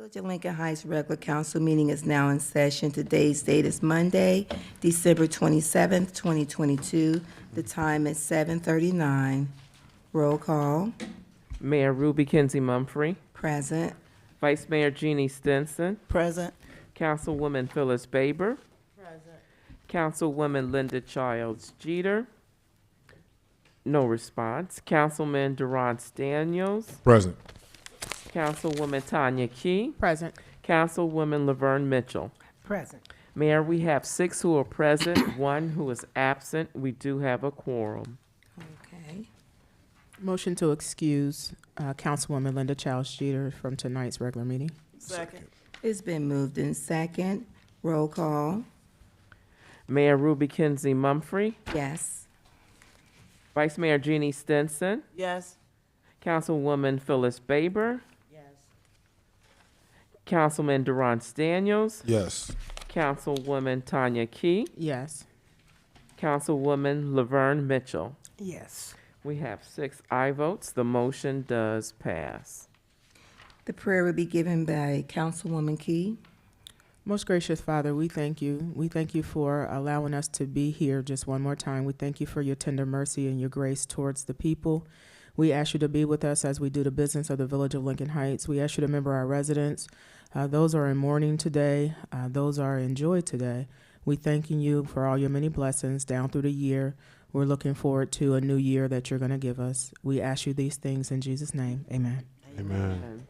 Village of Lincoln Heights regular council meeting is now in session. Today's date is Monday, December 27th, 2022. The time is 7:39. Roll call. Mayor Ruby Kinsey Mumphrey, Present. Vice Mayor Jeannie Stinson, Present. Councilwoman Phyllis Baber, Councilwoman Linda Childs Jeter. No response. Councilman Durant Daniels, Present. Councilwoman Tanya Key, Present. Councilwoman Laverne Mitchell. Present. Mayor, we have 6 who are present, 1 who is absent. We do have a quorum. Okay. Motion to excuse Councilwoman Linda Childs Jeter from tonight's regular meeting. Second. It's been moved in second. Roll call. Mayor Ruby Kinsey Mumphrey, Yes. Vice Mayor Jeannie Stinson, Yes. Councilwoman Phyllis Baber, Yes. Councilman Durant Daniels, Yes. Councilwoman Tanya Key, Yes. Councilwoman Laverne Mitchell. Yes. We have 6 aye votes. The motion does pass. The prayer will be given by Councilwoman Key. Most gracious Father, we thank you. We thank you for allowing us to be here just one more time. We thank you for your tender mercy and your grace towards the people. We ask you to be with us as we do the business of the Village of Lincoln Heights. We ask you to remember our residents. Those are in mourning today. Those are in joy today. We thanking you for all your many blessings down through the year. We're looking forward to a new year that you're going to give us. We ask you these things in Jesus' name. Amen. Amen.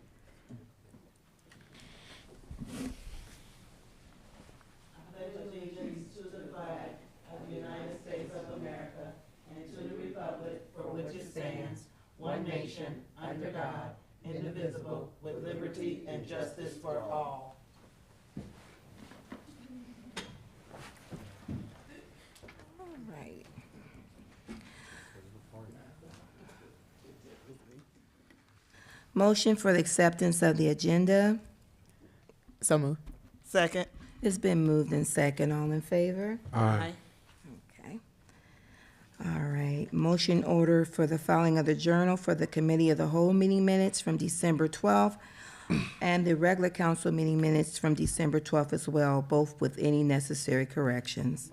which it stands, one nation, under God, indivisible, with liberty and justice for all. All right. Motion for the acceptance of the agenda. So moved. Second. It's been moved in second. All in favor? Aye. Okay. All right. Motion order for the filing of the journal for the Committee of the Whole meeting minutes from December 12th and the regular council meeting minutes from December 12th as well, both with any necessary corrections.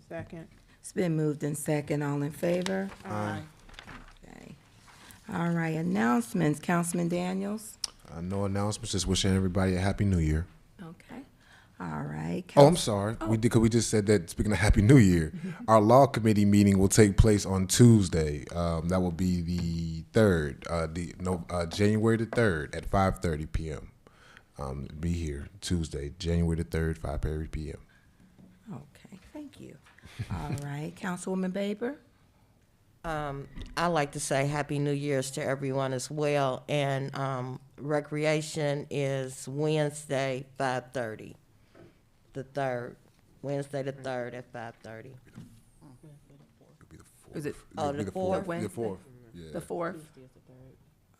Second. It's been moved in second. All in favor? Aye. Okay. All right. Announcements. Councilman Daniels? No announcements. Just wishing everybody a happy New Year. Okay. All right. Oh, I'm sorry. We did, cause we just said that. Speaking of Happy New Year, our law committee meeting will take place on Tuesday. That will be the 3rd, January the 3rd at 5:30 p.m. Be here Tuesday, January the 3rd, 5:30 p.m. Okay. Thank you. All right. Councilwoman Baber? I like to say Happy New Year's to everyone as well. And recreation is Wednesday, 5:30. The 3rd, Wednesday the 3rd at 5:30. It'll be the 4th. Is it- Oh, It'll be the 4th? The 4th. Yeah. The 4th.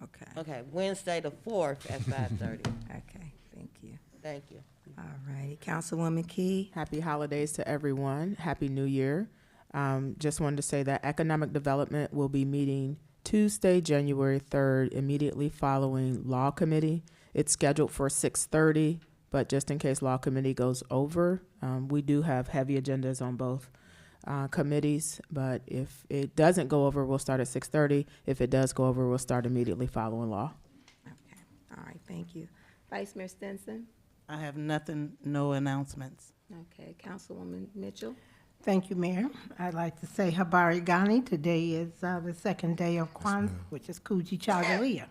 Okay. Okay, Wednesday the 4th at 5:30. Okay. Thank you. Thank you. All righty. Councilwoman Key? Happy holidays to everyone. Happy New Year. Just wanted to say that Economic Development will be meeting Tuesday, January 3rd, immediately following Law Committee. It's scheduled for 6:30, but just in case Law Committee goes over, we do have heavy agendas on both committees. But if it doesn't go over, we'll start at 6:30. If it does go over, we'll start immediately following Law. Okay. All right. Thank you. Vice Mayor Stinson? I have nothing, no announcements. Okay. Councilwoman Mitchell? Thank you, Mayor. I'd like to say Habari Ghani. Today is the second day of Kwanzaa, which is Kuji Chagalia,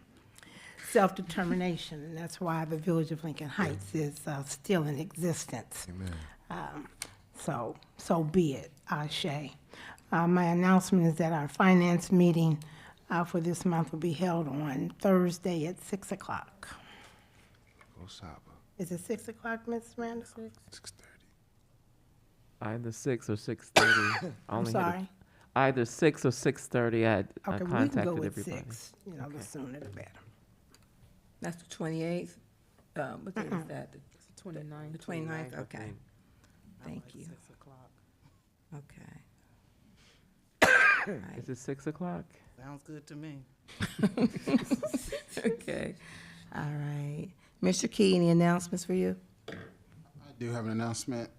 self-determination. And that's why the Village of Lincoln Heights is still in existence. Amen. So be it, Ashe. My announcement is that our finance meeting for this month will be held on Thursday at 6 o'clock. Osaba, Is it 6 o'clock, Ms. Randall? 6:30. Either 6 or 6:30. I'm sorry. Either 6 or 6:30. I Okay, well, we can contacted go with everybody. 6. You know, the sooner the better. That's the 28th? What day is that? The 29th. 29th? I Okay. think. Thank you. 6 o'clock. Okay. All right. Is it 6 o'clock? Sounds good to me. Okay. All right. Mr. Key, any announcements for you? I do have an announcement.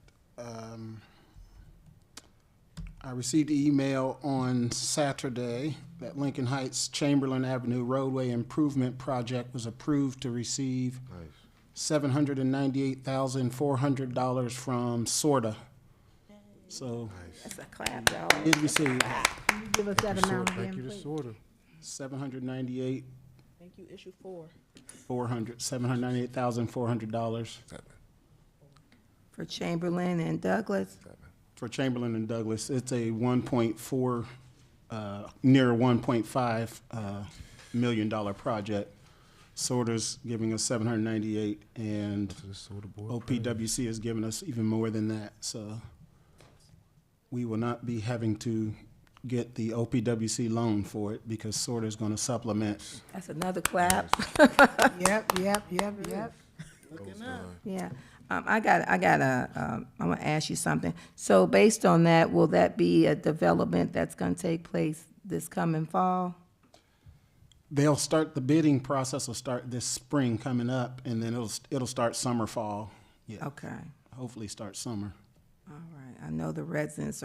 I received an email on Saturday that Lincoln Heights Chamberlain Avenue roadway improvement project was approved to receive $798,400 from SORTA. So That's a clap, y'all. did receive Can you give us that amount Thank you again, to please? Sorta. 798 Thank you, issue 4. $798,400 For Chamberlain and Douglas. for Chamberlain and Douglas. It's a 1.4, near $1.5 million project. SORTA's giving us 798, and To the Sorta board. OPWC has given us even more than that. So we will not be having to get the OPWC loan for it because SORTA is going to supplement. That's another clap. Yep. Yeah. I want to ask you something. So based on that, will that be a development that's going to take place this coming fall? They'll start, the bidding process will start this spring coming up, and then it'll start summer, fall. Yeah, Okay. hopefully start summer. All right. I know the residents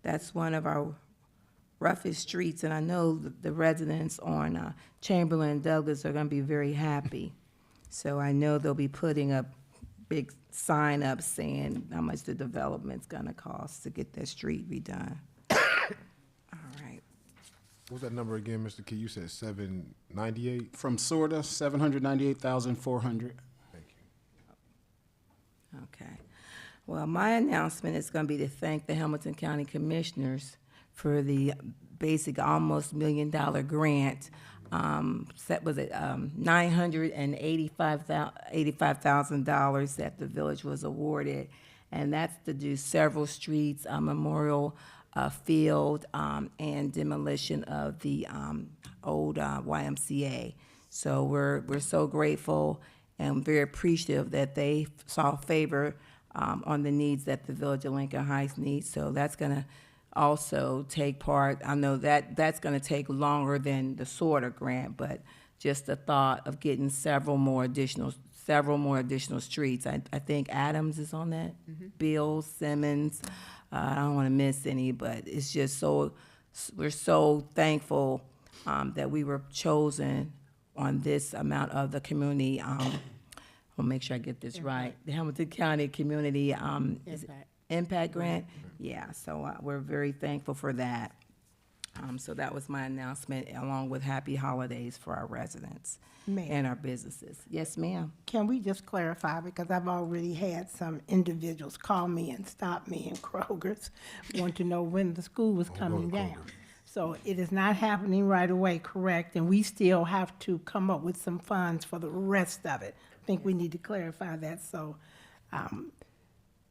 that's one of our roughest streets, and I know the residents on Chamberlain and Douglas are going to be very happy. So I know they'll be putting up big sign up saying how much the development's going to cost to get that street redone. All right. What was that number again, Mr. Key? You said 798? From SORTA, 798,400. Thank you. Okay. Well, my announcement is going to be to thank the Hamilton County Commissioners for the basic almost $1 million grant. That was at $985,000 that the village was awarded, and that's to do several streets, a memorial field, and demolition of the old YMCA. So we're so grateful and very appreciative that they saw favor on the needs that the village of Lincoln Heights needs. So that's gonna also take part. I know that's gonna take longer than the SORTA grant, but just the thought of getting several more additional streets. I think Adams is on that. Bill, Simmons. I don't want to miss any, but it's just so, we're so thankful that we were chosen on this amount of the community. I'll make sure I get this right. The Hamilton County Community Impact Grant. Yeah, so we're very thankful for that. So that was my announcement, along with happy holidays for our residents Ma'am. and our businesses. Yes, ma'am. Can we just clarify, because I've already had some individuals call me and stop me in Kroger's, want to know when the school was coming down. So it is not happening right away, correct? And we still have to come up with some funds for the rest of it. I think we need to clarify that, so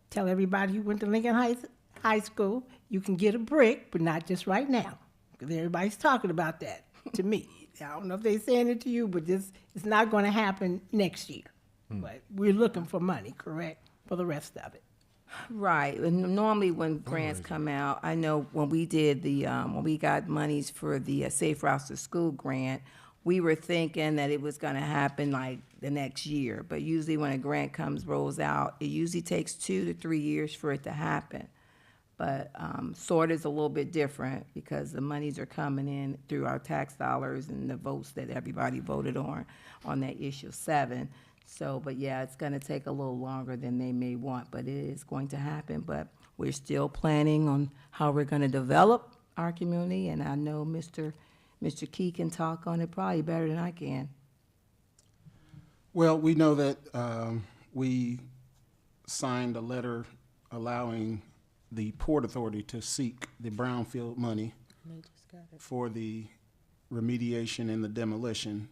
tell everybody who went to Lincoln Heights High School, you can get a brick, but not just right now, because everybody's talking about that to me. I don't know if they're saying it to you, but it's not going to happen next year. But we're looking for money, correct, for the rest of it. Right, and normally when grants come out, I know when we did when we got monies for the Safe Routes to School grant, we were thinking that it was gonna happen like the next year, but usually when a grant rolls out, it usually takes 2 to 3 years for it to happen. But SORTA is a little bit different because the monies are coming in through our tax dollars and the votes that everybody voted on that issue 7. So, but yeah, it's gonna take a little longer than they may want, but it is going to happen. But we're still planning on how we're gonna develop our community, and I know Mr. Key can talk on it probably better than I can. Well, we know that we signed a letter allowing the Port Authority to seek the brownfield money for the remediation and the demolition.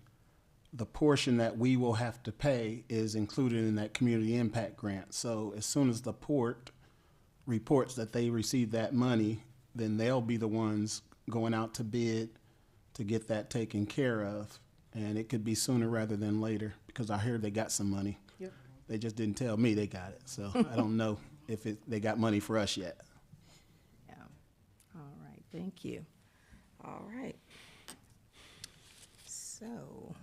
The portion that we will have to pay is included in that community impact grant. So as soon as the port reports that they receive that money, then they'll be the ones going out to bid to get that taken care of. And it could be sooner rather than later, because I heard they got some money. Yep. They just didn't tell me they got it, so I don't know if they got money for us yet. Yeah. All right, thank you. All right. So,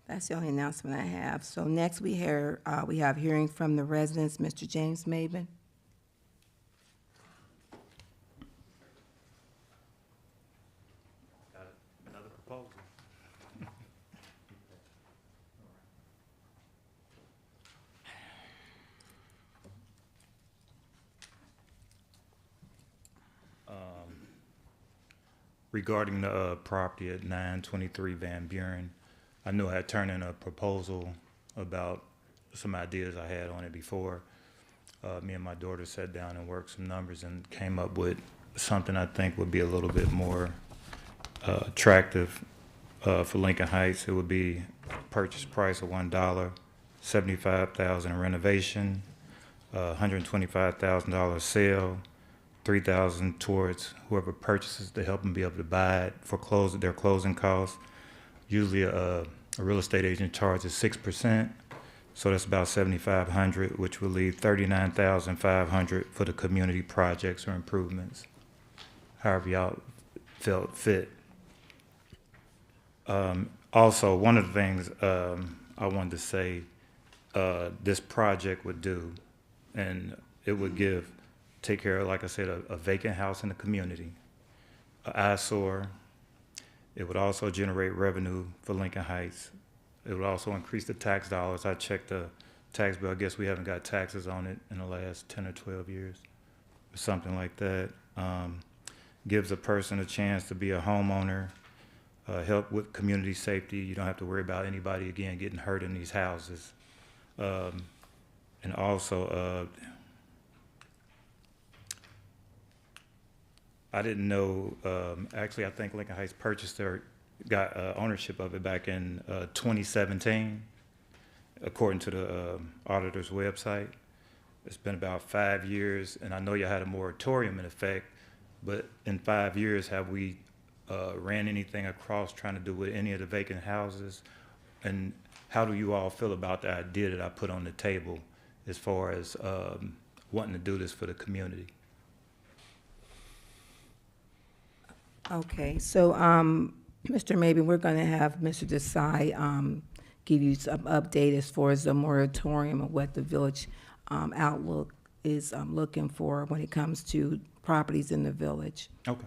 That's the only announcement I have. So next we have hearing from the residents, Mr. James Maben. Another proposal. Regarding the property at 923 Van Buren, I knew I had turned in a proposal about some ideas I had on it before. Me and my daughter sat down and worked some numbers and came up with something I think would be a little bit more attractive for Lincoln Heights. It would be purchase price of $1, $75,000 in renovation, $125,000 sale, $3,000 towards whoever purchases to help them be able to buy it for their closing costs. Usually a real estate agent charges 6%, so that's about $7,500, which will leave $39,500 for the community projects or improvements, however y'all felt fit. Also, one of the things I wanted to say this project would do, and it would take care of, like I said, a vacant house in the community, an eyesore. It would also generate revenue for Lincoln Heights. It would also increase the tax dollars. I checked the tax bill. I guess we haven't got taxes on it in the last 10 or 12 years, or something like that. Gives a person a chance to be a homeowner, help with community safety. You don't have to worry about anybody, again, getting hurt in these houses. And also, I didn't know, actually, I think Lincoln Heights purchased or got ownership of it back in 2017, according to the auditor's website. It's been about 5 years, and I know you had a moratorium in effect, but in 5 years, have we ran anything across trying to do with any of the vacant houses? And how do you all feel about the idea that I put on the table as far as wanting to do this for the community? Okay, so, Mr. Maben, we're gonna have Mr. Desai, give you some update as far as the moratorium of what the village, outlook is, looking for when it comes to properties in the village. Okay.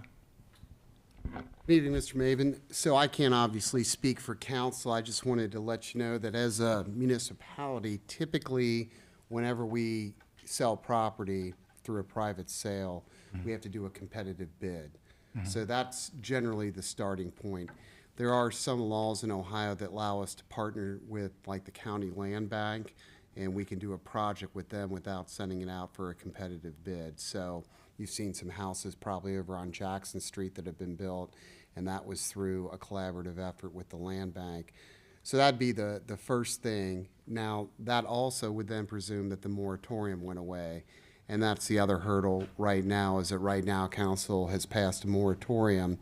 Good evening, Mr. Maven. So I can't obviously speak for council. I just wanted to let you know that as a municipality, typically, whenever we sell property through a private sale, we have to do a competitive bid. So that's generally the starting point. There are some laws in Ohio that allow us to partner with, like, the county land bank, and we can do a project with them without sending it out for a competitive bid. So you've seen some houses probably over on Jackson Street that have been built, and that was through a collaborative effort with the land bank. So that'd be the first thing. Now, that also would then presume that the moratorium went away. And that's the other hurdle right now, is that right now council has passed a moratorium.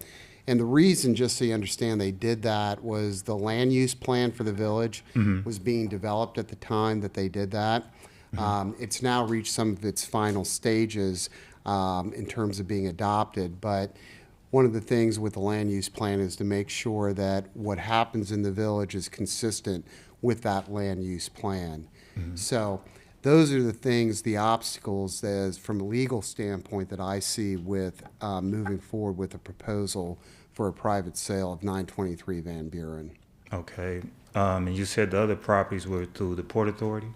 And the reason, just so you understand, they did that was the land use plan for the village was being developed at the time that they did that. It's now reached some of its final stages in terms of being adopted. But one of the things with the land use plan is to make sure that what happens in the village is consistent with that land use plan. So those are the things, the obstacles, as from a legal standpoint, that I see with moving forward with a proposal for a private sale of 923 Van Buren. Okay. And you said the other properties were through the Port Authority?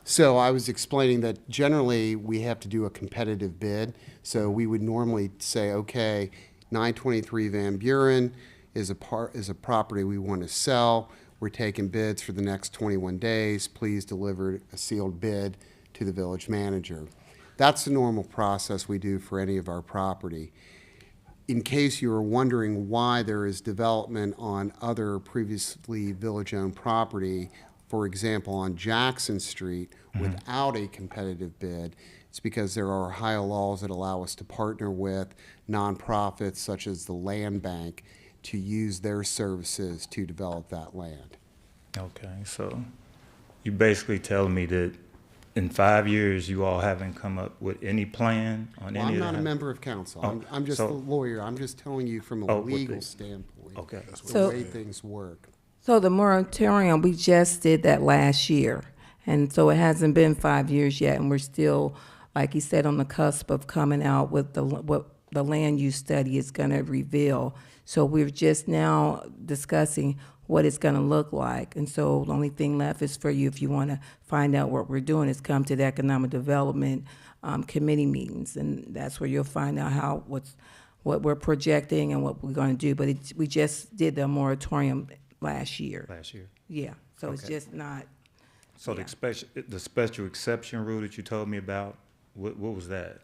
So I was explaining that generally we have to do a competitive bid. So we would normally say, okay, 923 Van Buren is a property we want to sell. We're taking bids for the next 21 days. Please deliver a sealed bid to the village manager. That's the normal process we do for any of our property. In case you are wondering why there is development on other previously village-owned property, for example, on Jackson Street, without a competitive bid, it's because there are Ohio laws that allow us to partner with nonprofits such as the land bank to use their services to develop that land. Okay, so you basically telling me that in 5 years, you all haven't come up with any plan on Well, any I'm of not a that? member of council. Oh, I'm just so- a lawyer. I'm just telling you from a Oh, with legal the- standpoint. Okay. The So- way things work. So the moratorium, we just did that last year. And so it hasn't been 5 years yet, and we're still, like you said, on the cusp of coming out with what the land use study is gonna reveal. So we're just now discussing what it's gonna look like. And so the only thing left is for you, if you wanna find out what we're doing, is come to the Economic Development Committee meetings. And that's where you'll find out what we're projecting and what we're gonna do. But we just did the moratorium last year. Last year. Yeah, so it's Okay. just not, So Yeah. the special exception rule that you told me about, what was that?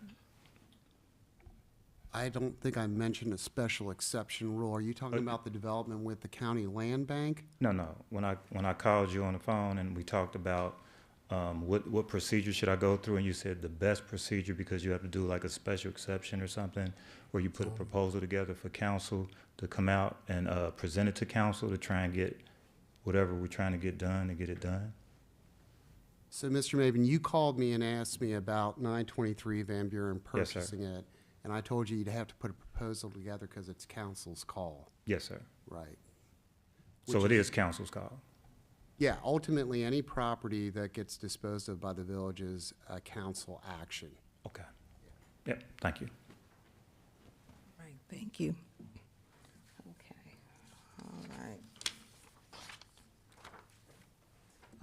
I don't think I mentioned a special exception rule. Are you talking about the development with the county land bank? No. When I called you on the phone and we talked about what procedure should I go through, and you said the best procedure because you have to do like a special exception or something, where you put a proposal together for council to come out and present it to council to try and get whatever we're trying to get done to get it done. So, Mr. Maven, you called me and asked me about 923 Van Buren Yes, sir. purchasing it, and I told you you'd have to put a proposal together because it's council's call, Yes, sir. right? So Which it is council's call. Yeah, ultimately, any property that gets disposed of by the village is a council action. Okay. Yep, thank you. right, thank you. Okay, all right.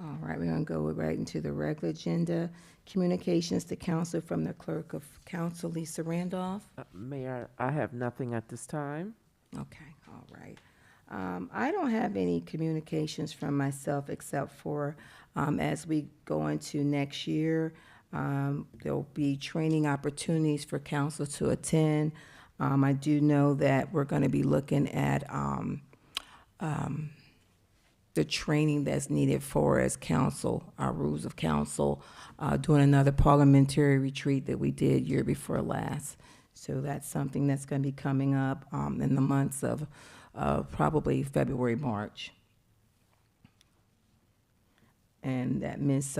All right, we're gonna go right into the regular agenda. Communications to council from the clerk of council, Lisa Randolph. Mayor, I have nothing at this time. Okay, all right. I don't have any communications from myself except for, as we go into next year, there'll be training opportunities for council to attend. I do know that we're gonna be looking at, the training that's needed for as council, our rules of council, doing another parliamentary retreat that we did year before last. So that's something that's gonna be coming up, in the months of, probably February, March. And that Miss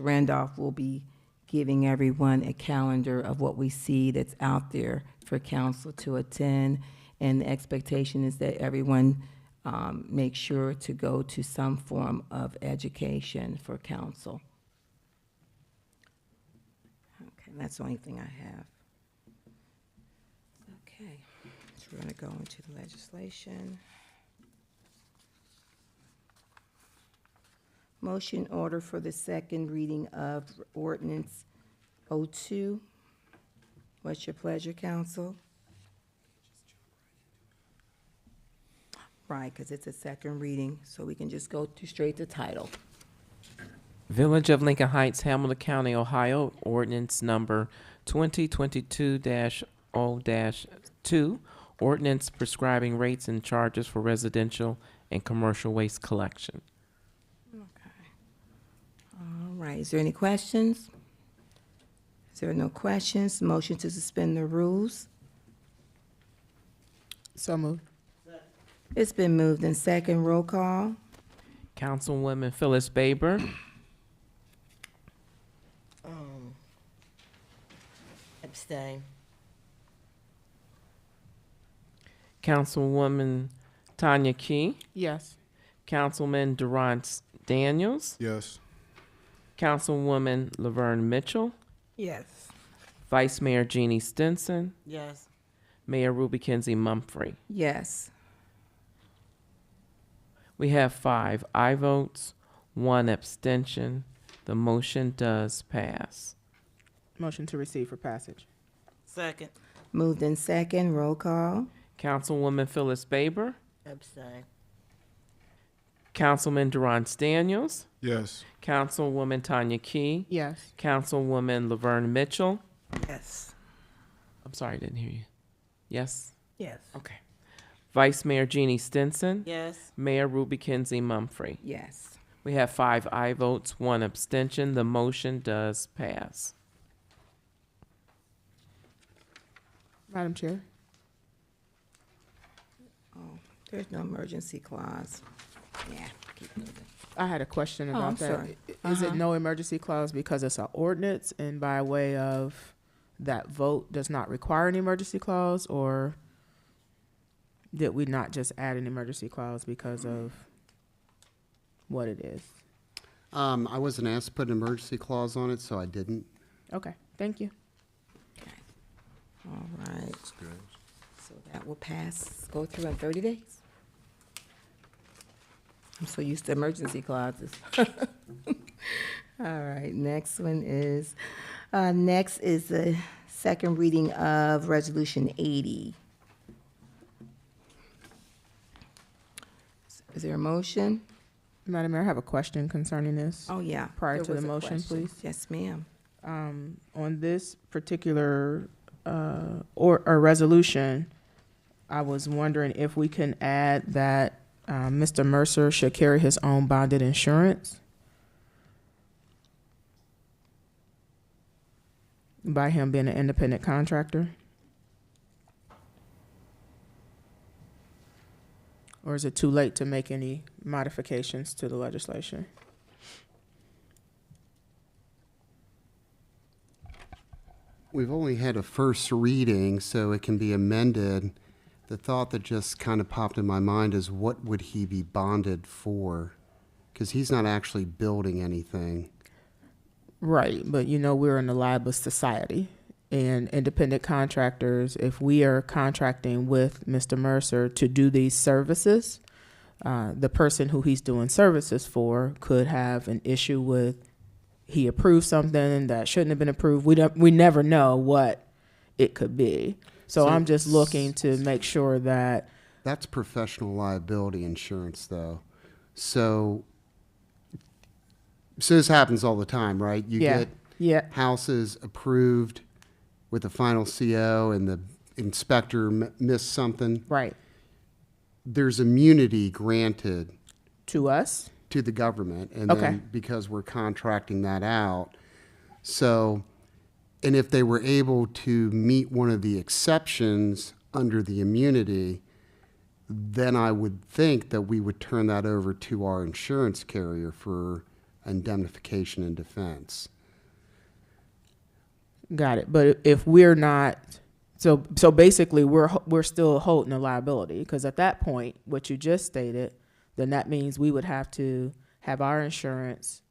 Randolph will be giving everyone a calendar of what we see that's out there for council to attend. And the expectation is that everyone, make sure to go to some form of education for council. Okay, that's the only thing I have. Okay, so we're gonna go into the legislation. Motion order for the second reading of ordinance 02. What's your pleasure, council? Right, because it's a second reading, so we can just go straight to title. Village of Lincoln Heights, Hamilton County, Ohio, ordinance number 2022-0-2, ordinance prescribing rates and charges for residential and commercial waste collection. Okay. All right, is there any questions? Is there no questions? Motion to suspend the rules? So moved. It's been moved in second. Roll call? Councilwoman Phyllis Baber, Abstain. Councilwoman Tanya Key, Yes. Councilman Durant Daniels, Yes. Councilwoman Laverne Mitchell, Yes. Vice Mayor Jeannie Stinson, Yes. Mayor Ruby Kinsey Mumphrey. Yes. We have 5 aye votes, 1 abstention. The motion does pass. Motion to receive for passage. Second. Moved in second. Roll call? Councilwoman Phyllis Baber, Abstain. Councilman Durant Daniels, Yes. Councilwoman Tanya Key, Yes. Councilwoman Laverne Mitchell. Yes. I'm sorry, I didn't hear you. Yes? Yes. Okay. Vice Mayor Jeannie Stinson, Yes. Mayor Ruby Kinsey Mumphrey. Yes. We have 5 aye votes, 1 abstention. The motion does pass. Madam Chair? Oh, there's no emergency clause. Yeah, keep moving. I had a question Oh, about I'm that. sorry. Is it no emergency clause because it's an ordinance and by way of that vote does not require an emergency clause, or did we not just add an emergency clause because of what it is? I wasn't asked to put an emergency clause on it, so I didn't. Okay, thank you. All right. So that will go through in 30 days? I'm so used to emergency clauses. All right, next is the second reading of Resolution 80. Is there a motion? Madam Mayor, I have a question concerning this. Oh, yeah. Prior there to was the a motion, question. please. Yes, ma'am. On this particular or resolution, I was wondering if we can add that Mr. Mercer should carry his own bonded insurance by him being an independent contractor? Or is it too late to make any modifications to the legislation? We've only had a first reading, so it can be amended. The thought that just kind of popped in my mind is, what would he be bonded for? Because he's not actually building anything. Right, but we're in a libelous society, and independent contractors, if we are contracting with Mr. Mercer to do these services, the person who he's doing services for could have an issue with he approved something that shouldn't have been approved. We never know what it could be. So I'm just looking to make sure that. That's professional liability insurance, though. So this happens all the time, right? You get houses approved with the final CO and the inspector missed something. Right. There's immunity granted to us, to the government, and then because we're contracting that out. So, and if they were able to meet one of the exceptions under the immunity, then I would think that we would turn that over to our insurance carrier for indemnification and defense. Got it. But if we're not, so basically we're still holding a liability, because at that point, what you just stated, then that means we would have to have our insurance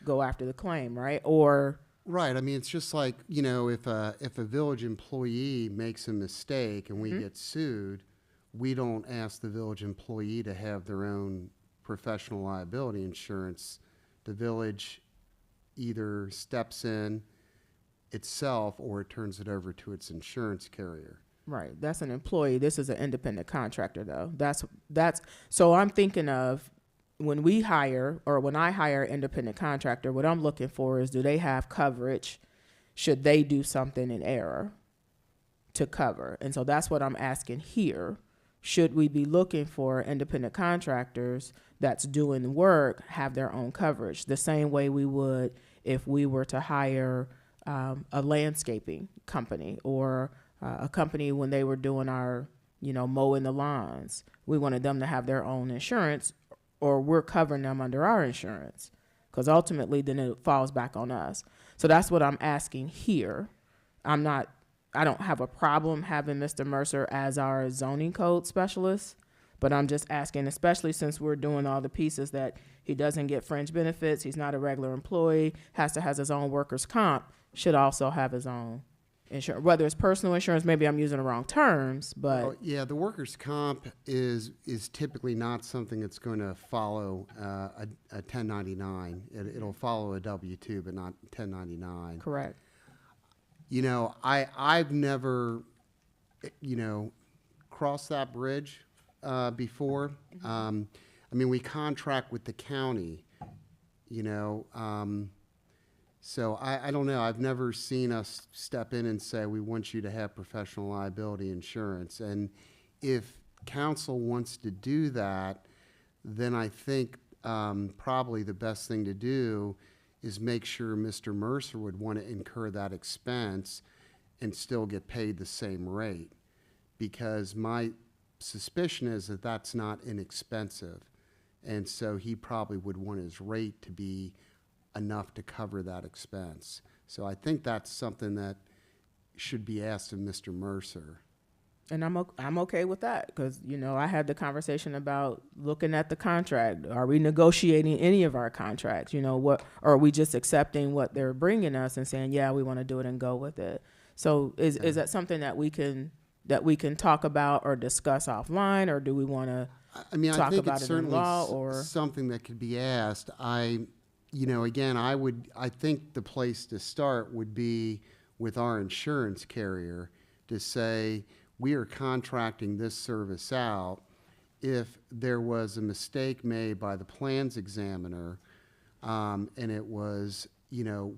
go after the claim, right? Or right. I mean, it's just like, if a village employee makes a mistake and we get sued, we don't ask the village employee to have their own professional liability insurance. The village either steps in itself or it turns it over to its insurance carrier. right, that's an employee. This is an independent contractor, though. That's so I'm thinking of when we hire, or when I hire an independent contractor, what I'm looking for is, do they have coverage should they do something in error to cover? And so that's what I'm asking here. Should we be looking for independent contractors that's doing work have their own coverage, the same way we would if we were to hire a landscaping company or a company when they were doing our, mowing the lawns? We wanted them to have their own insurance, or we're covering them under our insurance, because ultimately then it falls back on us. So that's what I'm asking here. I don't have a problem having Mr. Mercer as our zoning code specialist, but I'm just asking, especially since we're doing all the pieces that he doesn't get fringe benefits, he's not a regular employee, has his own workers' comp, should also have his own insurance, whether it's personal insurance, maybe I'm using the wrong terms, but. Well, yeah, the workers' comp is typically not something that's going to follow a 1099. It'll follow a W-2, but not 1099. Correct. I've never, crossed that bridge before. We contract with the county, so I don't know. I've never seen us step in and say, we want you to have professional liability insurance. And if council wants to do that, then I think probably the best thing to do is make sure Mr. Mercer would want to incur that expense and still get paid the same rate. Because my suspicion is that that's not inexpensive. And so he probably would want his rate to be enough to cover that expense. So I think that's something that should be asked of Mr. Mercer. And I'm okay with that because, you know, I had the conversation about looking at the contract. Are we negotiating any of our contracts? You know, what, or are we just accepting what they're bringing us and saying, yeah, we want to do it and go with it? So is that something that we can talk about or discuss offline, or do we want to I mean, I talk think about it's it in certainly law or? something that could be asked. You know, again, I think the place to start would be with our insurance carrier to say, we are contracting this service out. If there was a mistake made by the plans examiner, and it was, you know,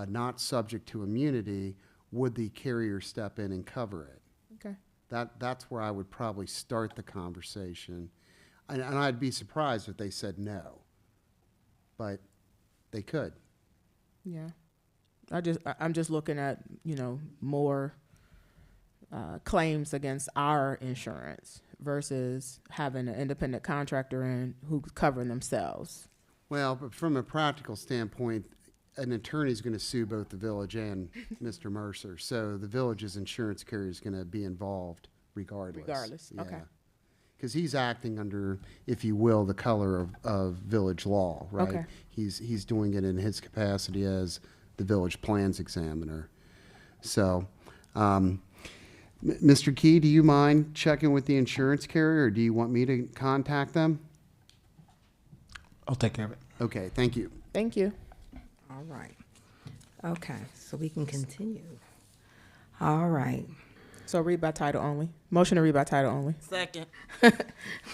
not subject to immunity, would the carrier step in and cover it? Okay. That's where I would probably start the conversation. And I'd be surprised if they said no, but they could. Yeah. I'm just looking at, you know, more claims against our insurance versus having an independent contractor in who's covering themselves. Well, but from a practical standpoint, an attorney's going to sue both the village and Mr. Mercer. So the village's insurance carrier is going to be involved regardless. Regardless, okay. Because he's acting under, if you will, the color of village law, right? Okay. He's doing it in his capacity as the village plans examiner. So, Mr. Key, do you mind checking with the insurance carrier, or do you want me to contact them? I'll take care of it. Okay, thank you. Thank you. All right. Okay, so we can continue. All right. So read by title only. Motion to read by title only. Second.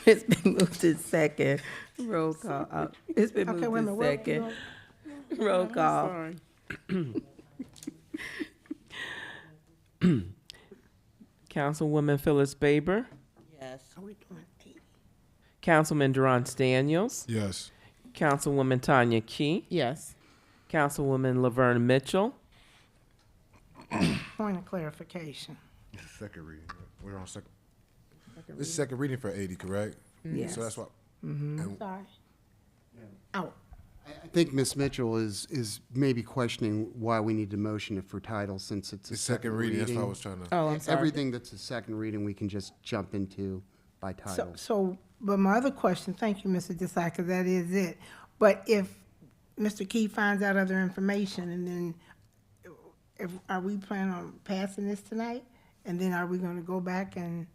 It's been moved to second. Roll call. It's been Okay, wait a moved minute. to second. Roll call. Councilwoman Phyllis Baber, Yes. Are we doing 8? Councilman Durant Daniels, Yes. Councilwoman Tanya Key, Yes. Councilwoman Laverne Mitchell, Point of clarification. Second reading. We're on second. This is second reading for 80, correct? Yes. So that's what. and Sorry. Oh, I think Ms. Mitchell is maybe questioning why we need to motion it for title since it's a the second reading. That's what I was trying to. Oh, I'm sorry. Everything that's a second reading, we can just jump into by title. but my other question, thank you, Mr. Desai, that is it. But if Mr. Key finds out other information, and then, are we planning on passing this tonight? And then are we gonna go back and,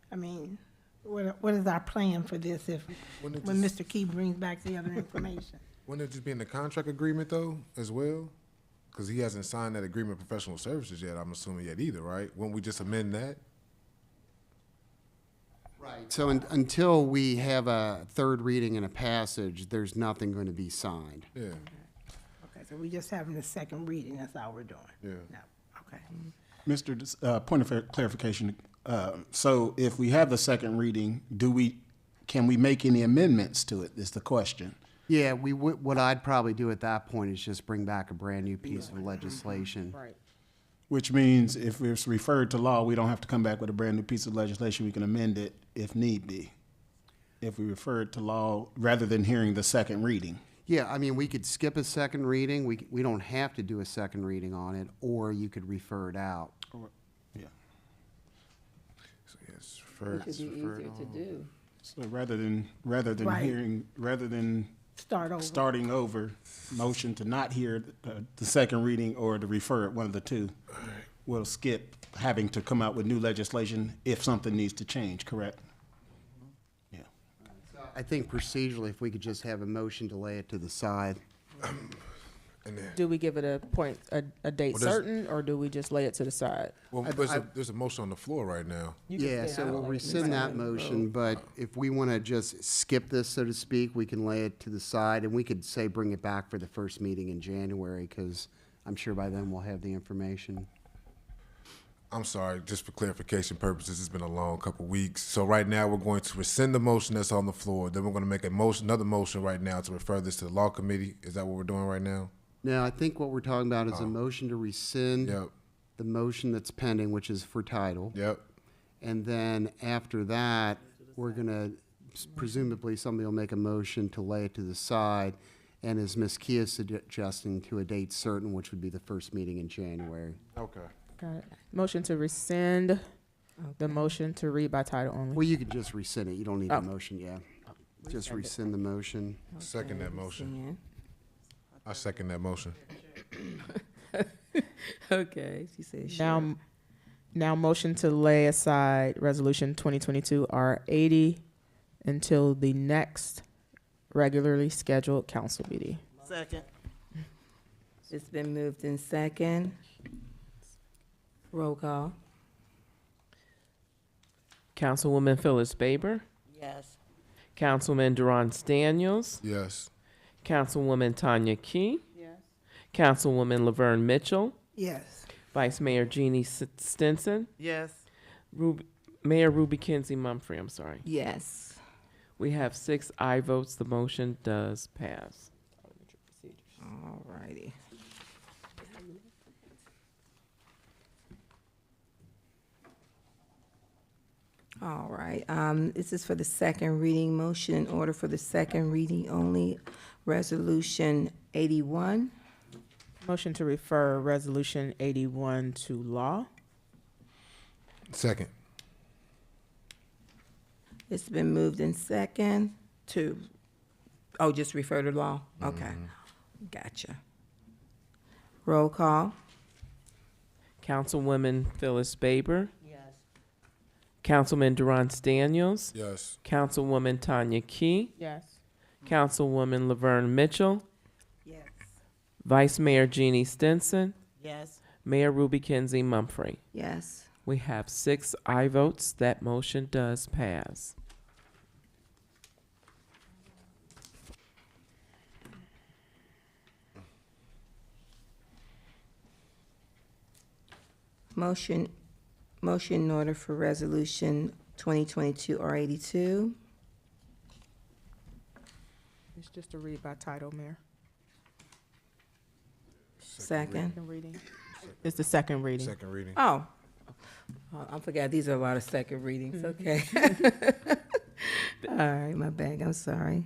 I mean, what is our plan for this if, when Mr. Key brings back the other information? Wouldn't it just be in the contract agreement though, as well? Because he hasn't signed that agreement of professional services yet. I'm assuming yet either, right? Wouldn't we just amend that? Right. So until we have a third reading and a passage, there's nothing going to be signed. Yeah. Okay, so we just having the second reading, that's all we're doing? Yeah. No, okay. Mr. Point of clarification, so if we have the second reading, can we make any amendments to it, is the question? Yeah, what I'd probably do at that point is just bring back a brand-new piece of legislation. Right. Which means if it's referred to law, we don't have to come back with a brand-new piece of legislation, we can amend it if need be. If we refer it to law, rather than hearing the second reading. Yeah, I mean, we could skip a second reading, we don't have to do a second reading on it, or you could refer it out. Yeah. So yes, referred, referred on. do. So rather than Right. hearing, rather than Start over. starting over, motion to not hear the second reading or to refer it, one of the two. We'll skip having to come out with new legislation if something needs to change, correct? Yeah. I think procedurally, if we could just have a motion to lay it to the side. And then, Do we give it a date Well, there's- certain, or do we just lay it to the side? well, there's a motion on the floor right now. Yeah, so we'll rescind that motion, but if we want to just skip this, so to speak, we can lay it to the side, and we could say bring it back for the first meeting in January, because I'm sure by then we'll have the information. I'm sorry, just for clarification purposes, it's been a long couple weeks. So right now, we're going to rescind the motion that's on the floor. Then we're going to make another motion right now to refer this to the law committee. Is that what we're doing right now? Now, I think what we're talking about is a motion to rescind Yep, the motion that's pending, which is for title. yep. And then after that, we're going to, presumably, somebody will make a motion to lay it to the side, and as Ms. Kia is suggesting, to a date certain, which would be the first meeting in January. Okay. Got it. Motion to rescind The motion to read by title only. Well, you could just rescind it. You don't need Oh. a motion, yeah. Just rescind the motion. Second that motion. I second that motion. Okay, she said sure. Now motion to lay aside resolution 2022 R80 until the next regularly scheduled council meeting. Second. It's been moved in second. Roll call. Councilwoman Phyllis Baber, Yes. Councilman Durant Daniels, Yes. Councilwoman Tanya Key. Yes. Councilwoman Laverne Mitchell, Yes. Vice Mayor Jeannie Stinson, Yes. Mayor Ruby Kinsey Mumfree, I'm sorry. Yes. We have 6 aye votes. The motion does pass. All righty. All right, this is for the second reading, motion in order for the second reading only, Resolution 81. Motion to refer resolution 81 to law. Second. It's been moved in second to, just refer to law? Okay, gotcha. Roll call. Councilwoman Phyllis Baber, Yes. Councilman Durant Daniels, Yes. Councilwoman Tanya Key, Yes. Councilwoman Laverne Mitchell, Yes. Vice Mayor Jeannie Stinson, Yes. Mayor Ruby Kinsey Mumfree. Yes. We have 6 aye votes. That motion does pass. Motion in order for Resolution 2022 R82. It's just a read by title, Mayor. Second. Second reading. It's the second reading. Second reading. Oh, I forgot, these are a lot of second readings, okay. All right, my bad, I'm sorry.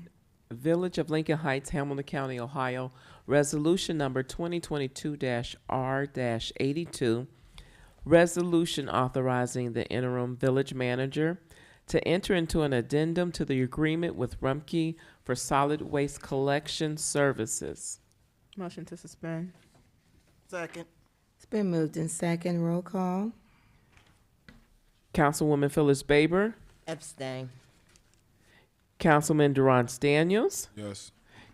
Village of Lincoln Heights, Hamilton County, Ohio, resolution number 2022-R-82, resolution authorizing the interim village manager to enter into an addendum to the agreement with Rumpke for solid waste collection services. Motion to suspend. Second. It's been moved in second, roll call. Councilwoman Phyllis Baber, Abstain. Councilman Durant Daniels, Yes.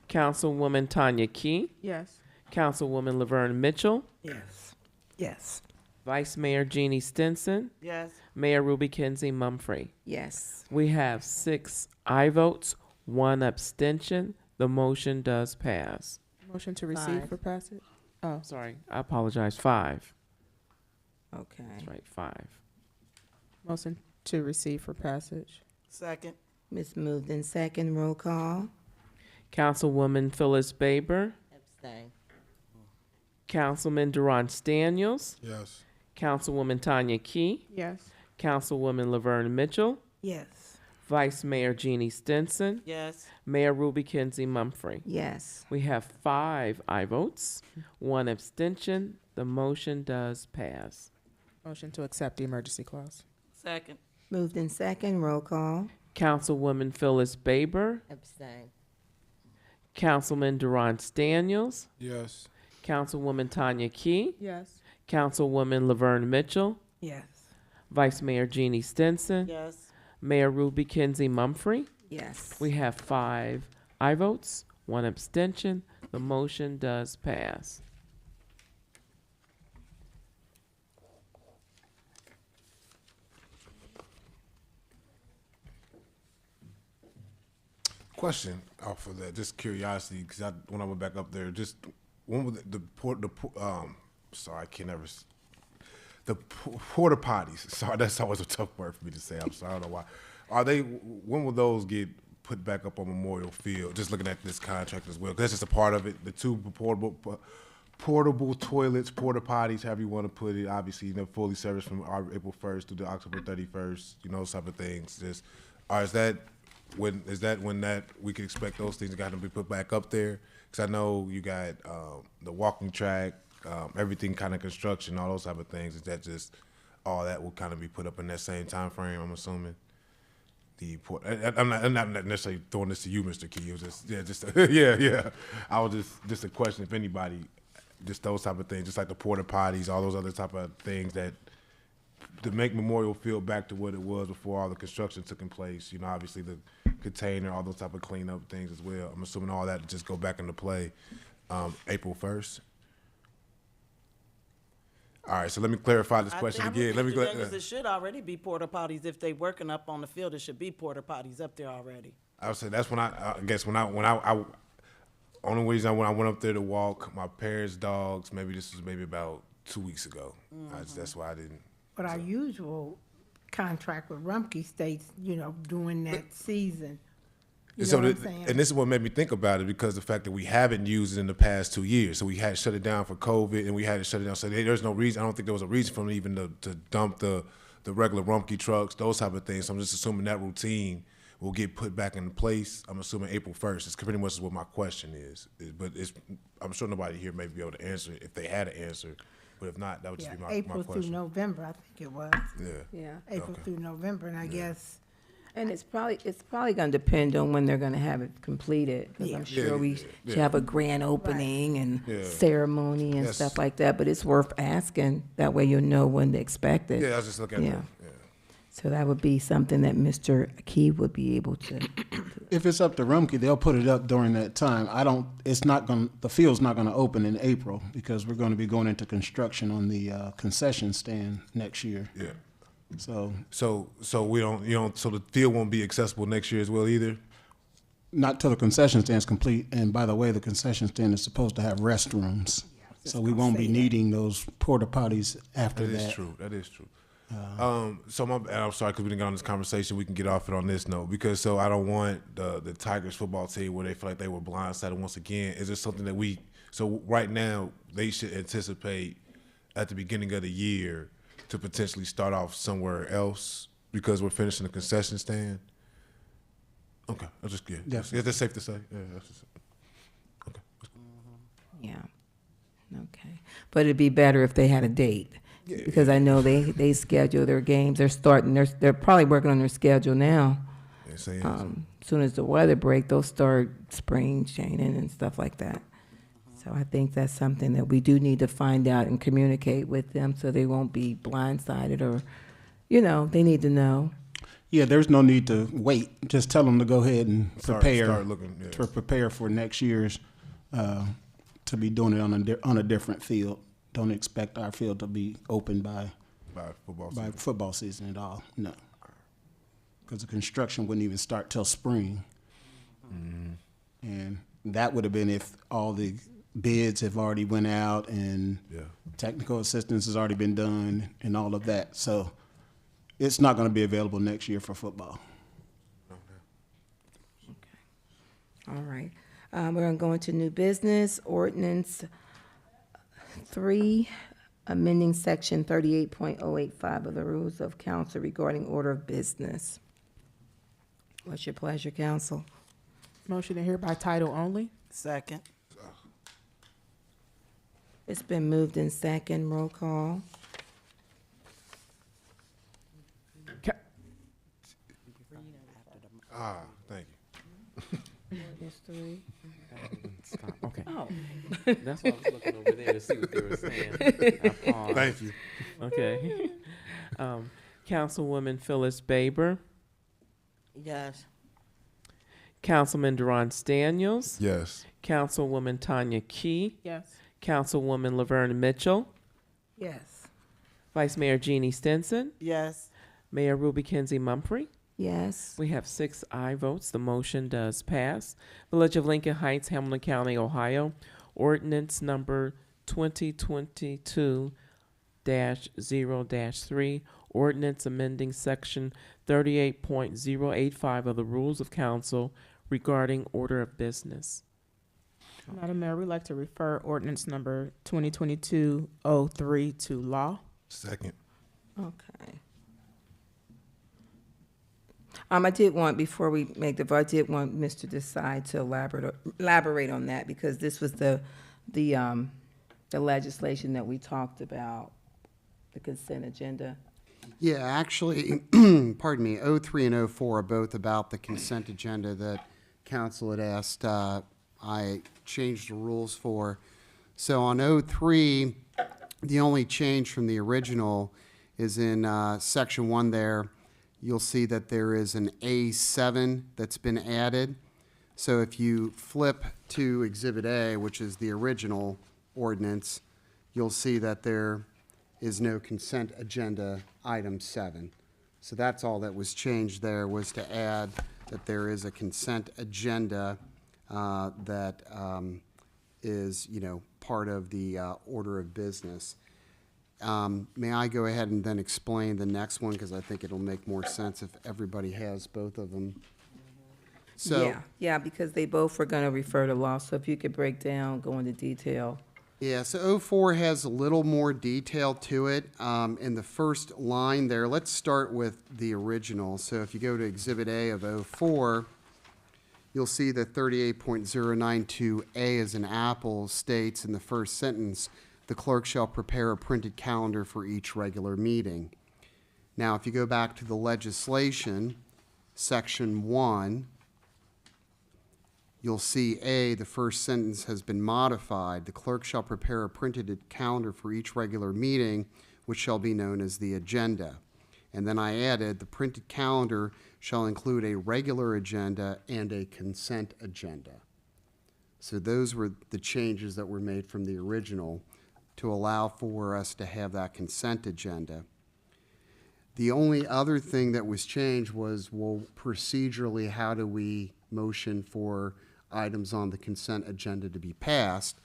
Councilwoman Tanya Key, Yes. Councilwoman Laverne Mitchell, Yes. Yes. Vice Mayor Jeannie Stinson, Yes. Mayor Ruby Kinsey Mumfree. Yes. We have 6 aye votes, 1 abstention. The motion does pass. Motion to receive 5. for passage. Oh, Sorry, I apologize. 5. Okay. That's right, 5. motion to receive for passage. Second. It's moved in second, roll call. Councilwoman Phyllis Baber, Abstain. Councilman Durant Daniels, Yes. Councilwoman Tanya Key, Yes. Councilwoman Laverne Mitchell, Yes. Vice Mayor Jeannie Stinson, Yes. Mayor Ruby Kinsey Mumfree. Yes. We have 5 aye votes, 1 abstention. The motion does pass. Motion to accept the emergency clause. Second. Moved in second, roll call. Councilwoman Phyllis Baber, Abstain. Councilman Durant Daniels, Yes. Councilwoman Tanya Key, Yes. Councilwoman Laverne Mitchell, Yes. Vice Mayor Jeannie Stinson, Yes. Mayor Ruby Kinsey Mumfree. Yes. We have 5 aye votes, 1 abstention. The motion does pass. Question off of that, just curiosity, because when I went back up there, just when was sorry, I can never. The porta potties. Sorry, that's always a tough word for me to say. I'm sorry, I don't know why. Are they? When will those get put back up on Memorial Field? Just looking at this contract as well, 'cause that's just a part of it. The 2 portable toilets, porta potties, however you want to put it. Obviously, fully serviced from April 1st to the October 31st. Those type of things. Just, is that when we can expect those things got to be put back up there? Because I know you got the walking track, everything kind of construction, all those type of things. Is that just all that will kind of be put up in that same time frame, I'm assuming. I'm not necessarily throwing this to you, Mr. Key. It was just I was just a question if anybody, just those type of things, just like the porta potties, all those other type of things that to make Memorial feel back to what it was before all the construction took in place. You know, obviously the container, all those type of cleanup things as well. I'm assuming all that just go back into play April 1st. All right, so let me clarify this question again. Let me It should already be porta potties. If they working up on the field, it should be porta potties up there already. I would say that's when I guess when I only reason when I went up there to walk my parents' dogs. Maybe this was about 2 weeks ago. That's why I didn't. But our usual contract with Rumpke states, during that season. You know what I'm saying? And this is what made me think about it, because the fact that we haven't used it in the past 2 years. So we had to shut it down for COVID, and we had to shut it down. So there's no reason. I don't think there was a reason for them even to dump the regular Rumpke trucks, those type of things. So I'm just assuming that routine will get put back into place. I'm assuming April 1st. It's pretty much what my question is. But I'm sure nobody here may be able to answer it if they had an answer. But if not, that would just be my April question. through November, I think it was. Yeah. April through November, and I guess. And it's probably going to depend on when they're going to have it completed. Because I'm sure we should have a grand opening and ceremony and stuff like that. But it's worth asking. That way you'll know when to expect it. Yeah, I was just looking at that. Yeah. So that would be something that Mr. Key would be able to. If it's up to Rumpke, they'll put it up during that time. The field's not gonna open in April because we're gonna be going into construction on the concession stand next year. Yeah. So we don't, so the field won't be accessible next year as well either? not till the concession stand's complete. And by the way, the concession stand is supposed to have restrooms. So we won't be needing those porta potties after that. That is true. That is true. I'm sorry because we didn't get on this conversation. We can get off it on this note because I don't want the Tigers football team where they feel like they were blindsided once again. Is there something that so right now they should anticipate at the beginning of the year to potentially start off somewhere else because we're finishing the concession stand? Okay, I'll just get. Yes. Is that safe to say? Yeah, that's just, okay. Yeah. Okay. But it'd be better if they had a date. Yeah, because I know they schedule their games. They're probably working on their schedule now. Soon as the weather break, they'll start spring training and stuff like that. So I think that's something that we do need to find out and communicate with them so they won't be blindsided or, they need to know. Yeah, there's no need to wait. Just tell them to go ahead and prepare. Start looking, yes. To prepare for next year's to be doing it on a different field. Don't expect our field to be open by football season at all. No, because the construction wouldn't even start till spring, and that would have been if all the bids have already went out and technical assistance has already been done and all of that. So it's not going to be available next year for football. Okay. All right. We're going to go into new business, ordinance 3, amending section 38.085 of the Rules of Council regarding order of business. What's your pleasure, council? Motion to hear by title only. Second. It's been moved in second. Roll call. Thank you. Ordinance 3. Stop. Okay. Oh. That's why I was looking over there to see what they were saying. I paused. Thank you. Okay. Councilwoman Phyllis Baber, Yes. Councilman Durant Daniels, Yes. Councilwoman Tanya Key, Yes. Councilwoman Laverne Mitchell, Yes. Vice Mayor Jeannie Stinson, Yes. Mayor Ruby Kenzie Mumphrey. Yes. We have 6 aye votes. The motion does pass. Village of Lincoln Heights, Hamilton County, Ohio. Ordinance number 2022-0-3. Ordinance amending section 38.085 of the Rules of Council regarding order of business. Madam Mayor, we'd like to refer ordinance number 2022-03 to law. Second. Okay. I did want, before we make the vote, I did want Mr. Desai to elaborate on that because this was the legislation that we talked about, the consent agenda. Yeah, actually, pardon me, 03 and 04 are both about the consent agenda that council had asked I changed the rules for. So on 03, the only change from the original is in section 1 there. You'll see that there is an A7 that's been added. So if you flip to Exhibit A, which is the original ordinance, you'll see that there is no consent agenda item 7. So that's all that was changed there, was to add that there is a consent agenda that is, part of the order of business. May I go ahead and then explain the next one, because I think it'll make more sense if everybody has both of them. So, Yeah, because they both were gonna refer to law, so if you could break down, go into detail. yeah, so 04 has a little more detail to it. In the first line there, let's start with the original. So if you go to Exhibit A of 04, you'll see that 38.092A as an apple states in the first sentence, the clerk shall prepare a printed calendar for each regular meeting. Now, if you go back to the legislation, section 1, you'll see A, the first sentence has been modified. The clerk shall prepare a printed calendar for each regular meeting, which shall be known as the agenda. And then I added, the printed calendar shall include a regular agenda and a consent agenda. So those were the changes that were made from the original to allow for us to have that consent agenda. The only other thing that was changed was, well, procedurally, how do we motion for items on the consent agenda to be passed?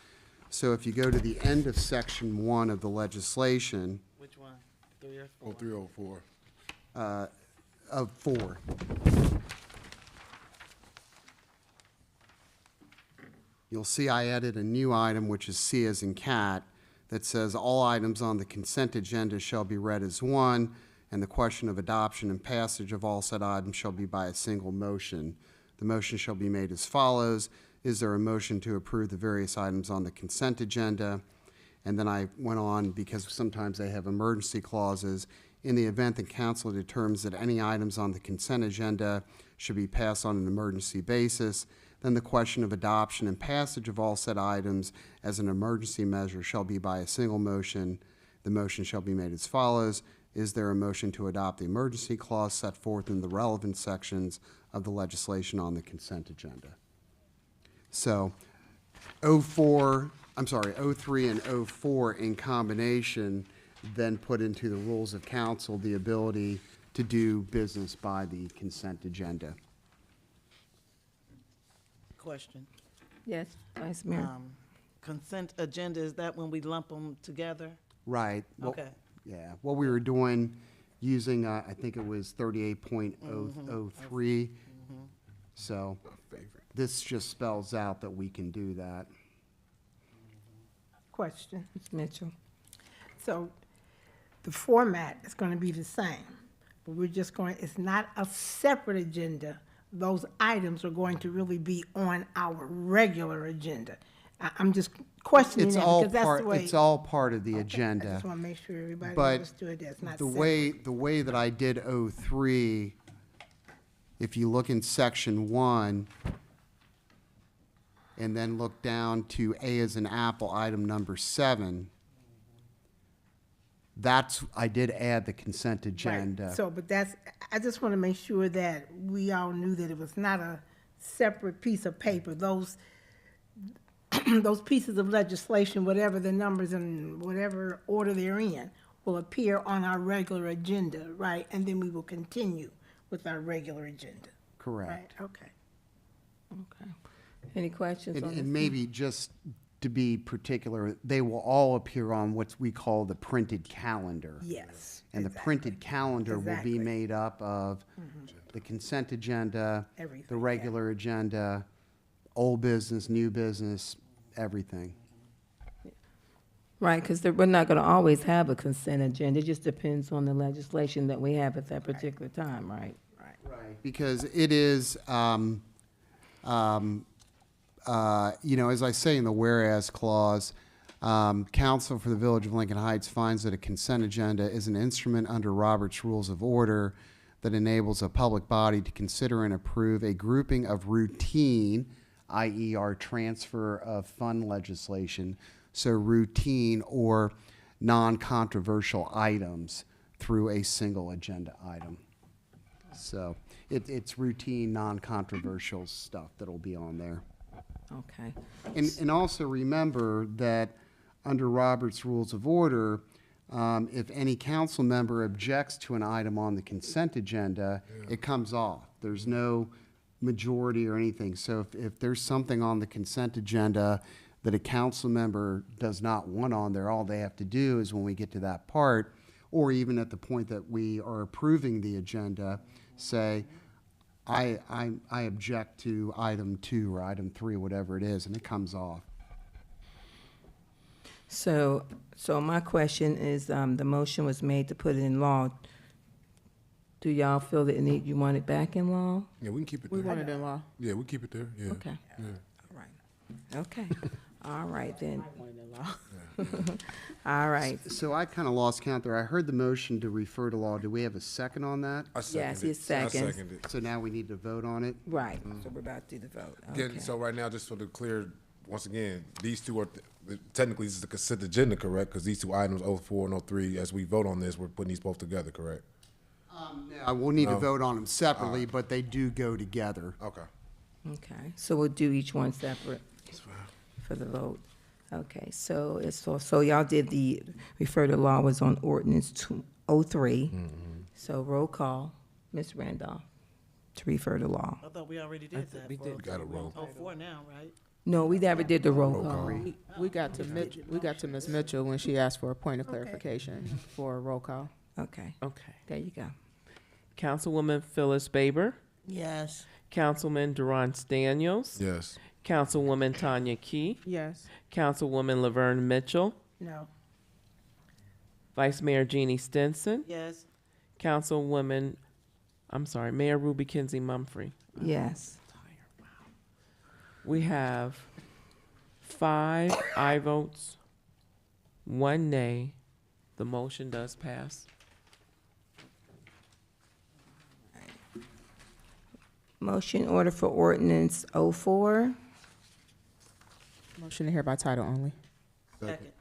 So if you go to the end of section 1 of the legislation, Which one? 3 or 4? 0304. of 4, you'll see I added a new item, which is C as in cat, that says all items on the consent agenda shall be read as one, and the question of adoption and passage of all said items shall be by a single motion. The motion shall be made as follows. Is there a motion to approve the various items on the consent agenda? And then I went on, because sometimes they have emergency clauses. In the event that council determines that any items on the consent agenda should be passed on an emergency basis, then the question of adoption and passage of all said items as an emergency measure shall be by a single motion. The motion shall be made as follows. Is there a motion to adopt the emergency clause set forth in the relevant sections of the legislation on the consent agenda? So 03 and 04 in combination then put into the rules of council the ability to do business by the consent agenda. Question. Yes, Vice Mayor. Consent agenda, is that when we lump them together? Right. Well, Okay. yeah, what we were doing, using, I think it was 38.003. So this just spells out that we can do that. Question. Ms. Mitchell. So the format is going to be the same, but we're just going, it's not a separate agenda. Those items are going to really be on our regular agenda. I'm just questioning It's that all because that's part, the way. it's all part of the Okay, agenda. I just want to make sure everybody But understood that it's not The separate. way that I did 03, if you look in section 1, and then look down to A as an apple, item number 7, I did add the consent agenda. Right. So, but that's, I just want to make sure that we all knew that it was not a separate piece of paper. Those pieces of legislation, whatever the numbers and whatever order they're in, will appear on our regular agenda, right? And then we will continue with our regular agenda. Correct. Right, okay. Okay. Any questions on this? And maybe just to be particular, they will all appear on what we call the printed calendar. Yes. And the printed calendar will Exactly. be made up of the consent agenda, Everything, the yeah. regular agenda, old business, new business, everything. Right, because we're not going to always have a consent agenda. It just depends on the legislation that we have at that particular time, right? Right. Because it is, as I say in the whereas clause, Council for the Village of Lincoln Heights finds that a consent agenda is an instrument under Robert's Rules of Order that enables a public body to consider and approve a grouping of routine, i.e. our transfer of fund legislation, so routine or non-controversial items through a single agenda item. So it's routine, non-controversial stuff that'll be on there. Okay. And also remember that under Robert's Rules of Order, if any council member objects to an item on the consent agenda, it comes off. There's no majority or anything. So if there's something on the consent agenda that a council member does not want on there, all they have to do is when we get to that part, or even at the point that we are approving the agenda, say, I object to item 2 or item 3, whatever it is, and it comes off. So my question is, the motion was made to put it in law. Do y'all feel that you want it back in law? Yeah, we can keep it We there. want it in law. Yeah, we keep it there. Yeah. Okay. Yeah. All right. Okay. All right then. Want it in law. All right. So I kind of lost count there. I heard the motion to refer to law. Do we have a second on that? I second Yes, it. he I seconds. second it. So now we need to vote on it? Right. So we're about to do the vote. Again, Okay. so right now, just for the clear, once again, these two are, technically this is the consent agenda, correct? Because these two items, 04 and 03, as we vote on this, we're putting these both together, correct? I will need to No. vote on them separately, but they do go together. Okay. Okay. So we'll do each one separate for the vote. Okay. So so y'all did the refer to law was on ordinance 203. So roll call, Ms. Randolph, to refer to law. I thought we already did that. we for- did. We got a roll. Oh, 4 now, right? No, we never did the roll Roll call. call. We got to Ms. Mitchell when she asked for a point of clarification for a roll call. Okay. Okay. There you go. Councilwoman Phyllis Baber, Yes. Councilman Durance Daniels, Yes. Councilwoman Tanya Key, Yes. Councilwoman Laverne Mitchell, No. Vice Mayor Jeannie Stinson, Yes. Mayor Ruby Kinsey Mumfree. Yes. We have 5 aye votes, 1 nay. The motion does pass. Motion order for ordinance 04. Motion to hear by title only. Second.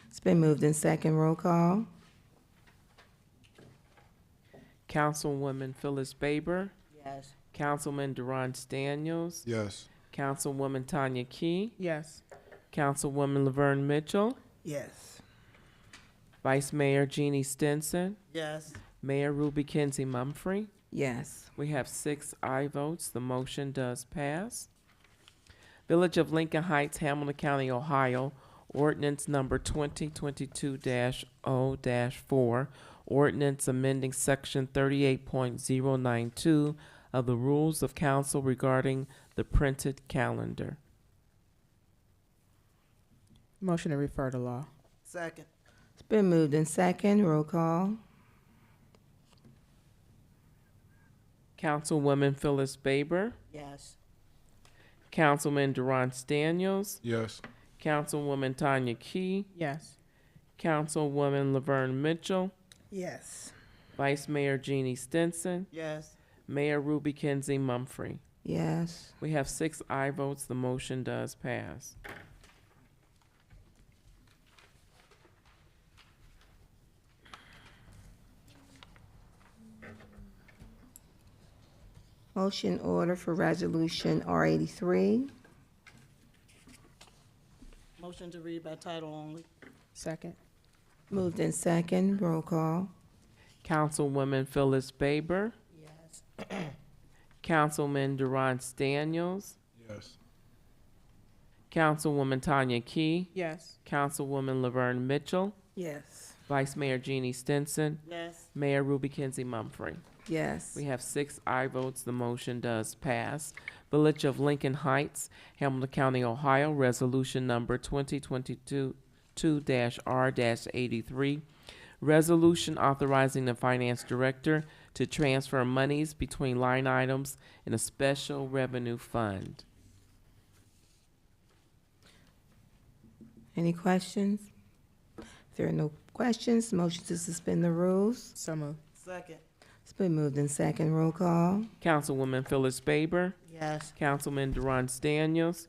It's been moved in second. Roll call. Councilwoman Phyllis Baber, Yes. Councilman Durance Daniels, Yes. Councilwoman Tanya Key, Yes. Councilwoman Laverne Mitchell, Yes. Vice Mayor Jeannie Stinson, Yes. Mayor Ruby Kinsey Mumfree. Yes. We have 6 aye votes. The motion does pass. Village of Lincoln Heights, Hamilton County, Ohio, ordinance number 2022-0-4, ordinance amending section 38.092 of the Rules of Council regarding the printed calendar. Motion to refer to law. Second. It's been moved in second. Roll call. Councilwoman Phyllis Baber, Yes. Councilman Durance Daniels, Yes. Councilwoman Tanya Key, Yes. Councilwoman Laverne Mitchell, Yes. Vice Mayor Jeannie Stinson, Yes. Mayor Ruby Kinsey Mumfree. Yes. We have 6 aye votes. The motion does pass. Motion order for resolution R83. Motion to read by title only. Second. Moved in second. Roll call. Councilwoman Phyllis Baber, Yes. Councilman Durance Daniels, Yes. Councilwoman Tanya Key, Yes. Councilwoman Laverne Mitchell, Yes. Vice Mayor Jeannie Stinson, Yes. Mayor Ruby Kinsey Mumfree. Yes. We have 6 aye votes. The motion does pass. Village of Lincoln Heights, Hamilton County, Ohio, resolution number 2022-2-R-83. Resolution authorizing the finance director to transfer monies between line items in a special revenue fund. Any questions? If there are no questions, motion to suspend the rules. So moved. Second. It's been moved in second. Roll call. Councilwoman Phyllis Baber, Yes. Councilman Durant Daniels,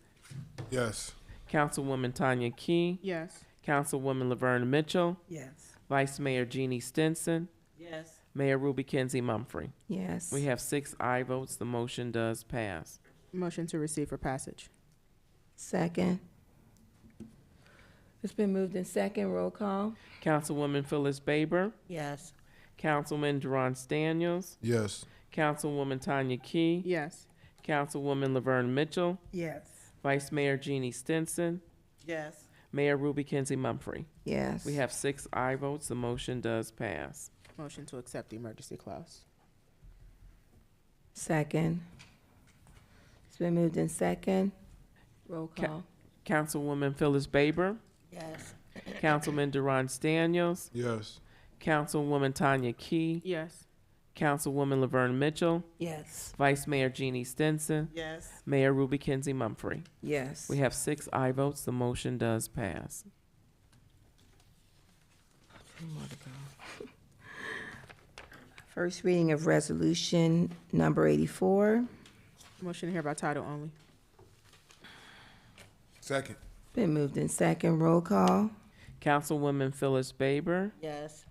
Yes. Councilwoman Tanya Key, Yes. Councilwoman Laverne Mitchell, Yes. Vice Mayor Jeannie Stinson, Yes. Mayor Ruby Kenzie Mumfree. Yes. We have 6 aye votes. The motion does pass. Motion to receive for passage. Second. It's been moved in second. Roll call. Councilwoman Phyllis Baber, Yes. Councilman Durant Daniels, Yes. Councilwoman Tanya Key, Yes. Councilwoman Laverne Mitchell, Yes. Vice Mayor Jeannie Stinson, Yes. Mayor Ruby Kenzie Mumfree. Yes. We have 6 aye votes. The motion does pass. Motion to accept the emergency clause. Second. It's been moved in second. Roll call. Councilwoman Phyllis Baber, Yes. Councilman Durant Daniels, Yes. Councilwoman Tanya Key, Yes. Councilwoman Laverne Mitchell, Yes. Vice Mayor Jeannie Stinson, Yes. Mayor Ruby Kenzie Mumfree. Yes. We have 6 aye votes. The motion does pass. First reading of resolution number 84. Motion to hear by title only. Second. Been moved in second. Roll call. Councilwoman Phyllis Baber, Yes.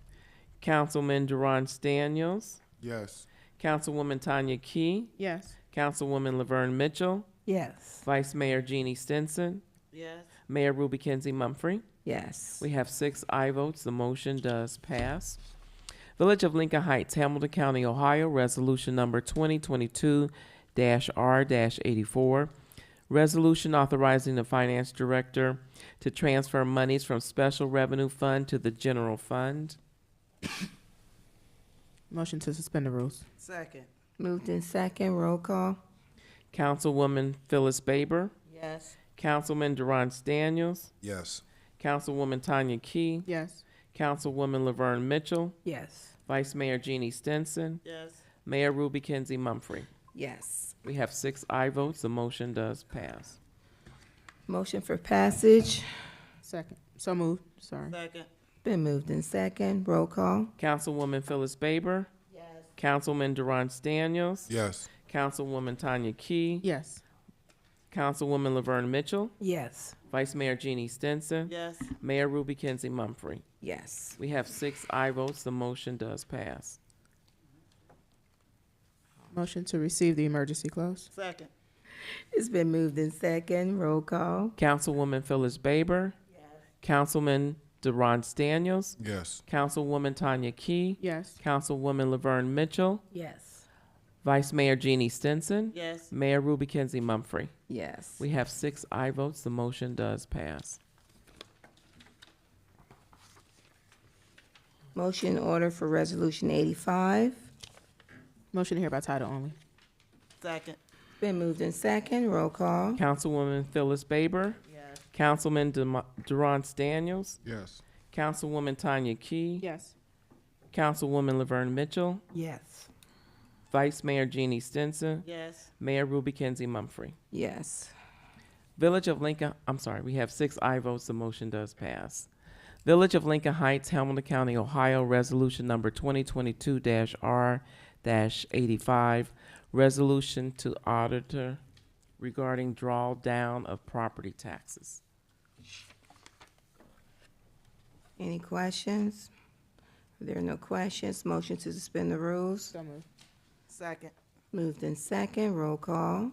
Councilman Durant Daniels, Yes. Councilwoman Tanya Key, Yes. Councilwoman Laverne Mitchell, Yes. Vice Mayor Jeannie Stinson, Yes. Mayor Ruby Kenzie Mumfree. Yes. We have 6 aye votes. The motion does pass. Village of Lincoln Heights, Hamilton County, Ohio, resolution number 2022-R-84. Resolution authorizing the finance director to transfer monies from special revenue fund to the general fund. Motion to suspend the rules. Second. Moved in second. Roll call. Councilwoman Phyllis Baber, Yes. Councilman Durant Daniels, Yes. Councilwoman Tanya Key, Yes. Councilwoman Laverne Mitchell, Yes. Vice Mayor Jeannie Stinson, Yes. Mayor Ruby Kenzie Mumfree. Yes. We have 6 aye votes. The motion does pass. Motion for passage. Second. So moved. Sorry. Second. Been moved in second. Roll call. Councilwoman Phyllis Baber, Yes. Councilman Durant Daniels, Yes. Councilwoman Tanya Key, Yes. Councilwoman Laverne Mitchell, Yes. Vice Mayor Jeannie Stinson, Yes. Mayor Ruby Kenzie Mumfree. Yes. We have 6 aye votes. The motion does pass. Motion to receive the emergency clause. Second. It's been moved in second. Roll call. Councilwoman Phyllis Baber, Councilman Durant Daniels, Yes. Councilwoman Tanya Key, Yes. Councilwoman Laverne Mitchell, Yes. Vice Mayor Jeannie Stinson, Yes. Mayor Ruby Kenzie Mumfree. Yes. We have 6 aye votes. The motion does pass. Motion order for resolution 85. Motion to hear by title only. Second. Been moved in second. Roll call. Councilwoman Phyllis Baber, Yes. Councilman Durant Daniels, Yes. Councilwoman Tanya Key, Yes. Councilwoman Laverne Mitchell, Yes. Vice Mayor Jeannie Stinson, Yes. Mayor Ruby Kenzie Mumfree. Yes. Village of Lincoln, I'm sorry, we have 6 aye votes. The motion does pass. Village of Lincoln Heights, Hamilton County, Ohio, resolution number 2022-R-85, resolution to auditor regarding drawdown of property taxes. Any questions? If there are no questions, motion to suspend the rules. So moved. Second. Moved in second. Roll call.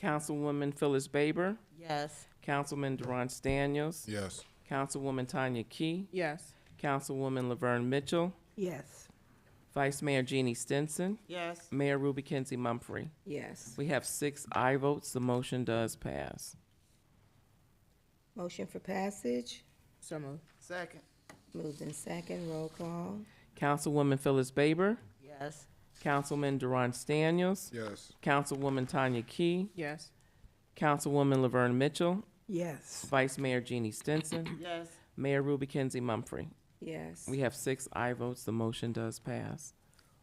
Councilwoman Phyllis Baber, Yes. Councilman Durant Daniels, Yes. Councilwoman Tanya Key, Yes. Councilwoman Laverne Mitchell, Yes. Vice Mayor Jeannie Stinson, Yes. Mayor Ruby Kenzie Mumfree. Yes. We have 6 aye votes. The motion does pass. Motion for passage. So moved. Second. Moved in second. Roll call. Councilwoman Phyllis Baber, Yes. Councilman Durant Daniels, Yes. Councilwoman Tanya Key, Yes. Councilwoman Laverne Mitchell, Yes. Vice Mayor Jeannie Stinson, Yes. Mayor Ruby Kenzie Mumfree. Yes. We have 6 aye votes. The motion does pass.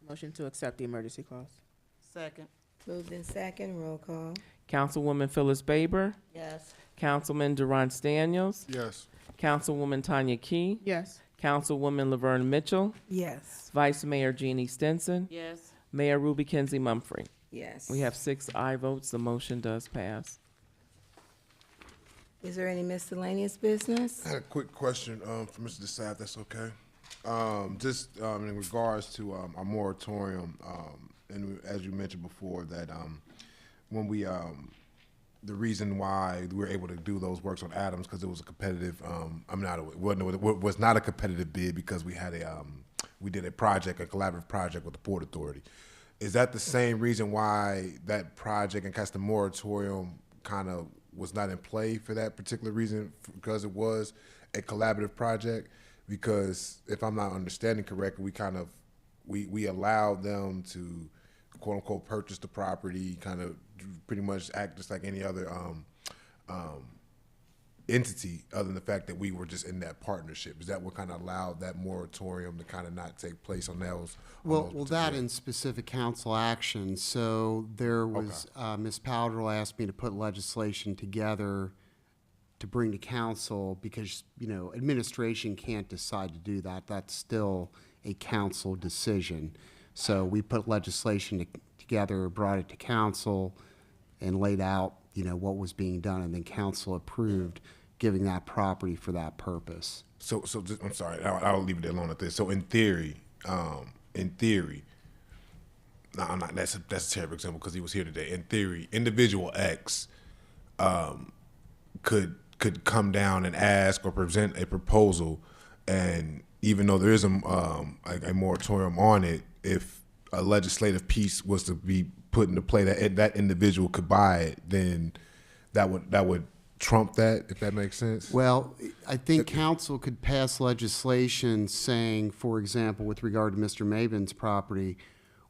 Motion to accept the emergency clause. Second. Moved in second. Roll call. Councilwoman Phyllis Baber, Yes. Councilman Durant Daniels, Yes. Councilwoman Tanya Key, Yes. Councilwoman Laverne Mitchell, Yes. Vice Mayor Jeannie Stinson, Yes. Mayor Ruby Kenzie Mumfree. Yes. We have 6 aye votes. The motion does pass. Is there any miscellaneous business? I had a quick question for Mr. Desai, if that's okay. Just in regards to our moratorium, and as you mentioned before, that when we the reason why we were able to do those works on Adams because it was a competitive. It was not a competitive bid because we had we did a collaborative project with the Port Authority. Is that the same reason why that project and cast the moratorium kind of was not in play for that particular reason, because it was a collaborative project? Because if I'm not understanding correctly, we allowed them to quote unquote purchase the property, kind of pretty much act just like any other entity, other than the fact that we were just in that partnership. Is that what kind of allowed that moratorium to kind of not take place on those? Well, that in specific council action. So there was, Ms. Powderall asked me to put legislation together to bring to council because, administration can't decide to do that. That's still a council decision. So we put legislation together, brought it to council, and laid out, what was being done, and then council approved giving that property for that purpose. So just, I'm sorry, I'll leave it alone at this. So in theory, no, I'm not. That's a terrible example because he was here today. In theory, individual X could come down and ask or present a proposal, and even though there is a moratorium on it, if a legislative piece was to be put into play that individual could buy it, then that would trump that, if that makes sense. Well, I think council could pass legislation saying, for example, with regard to Mr. Maven's property,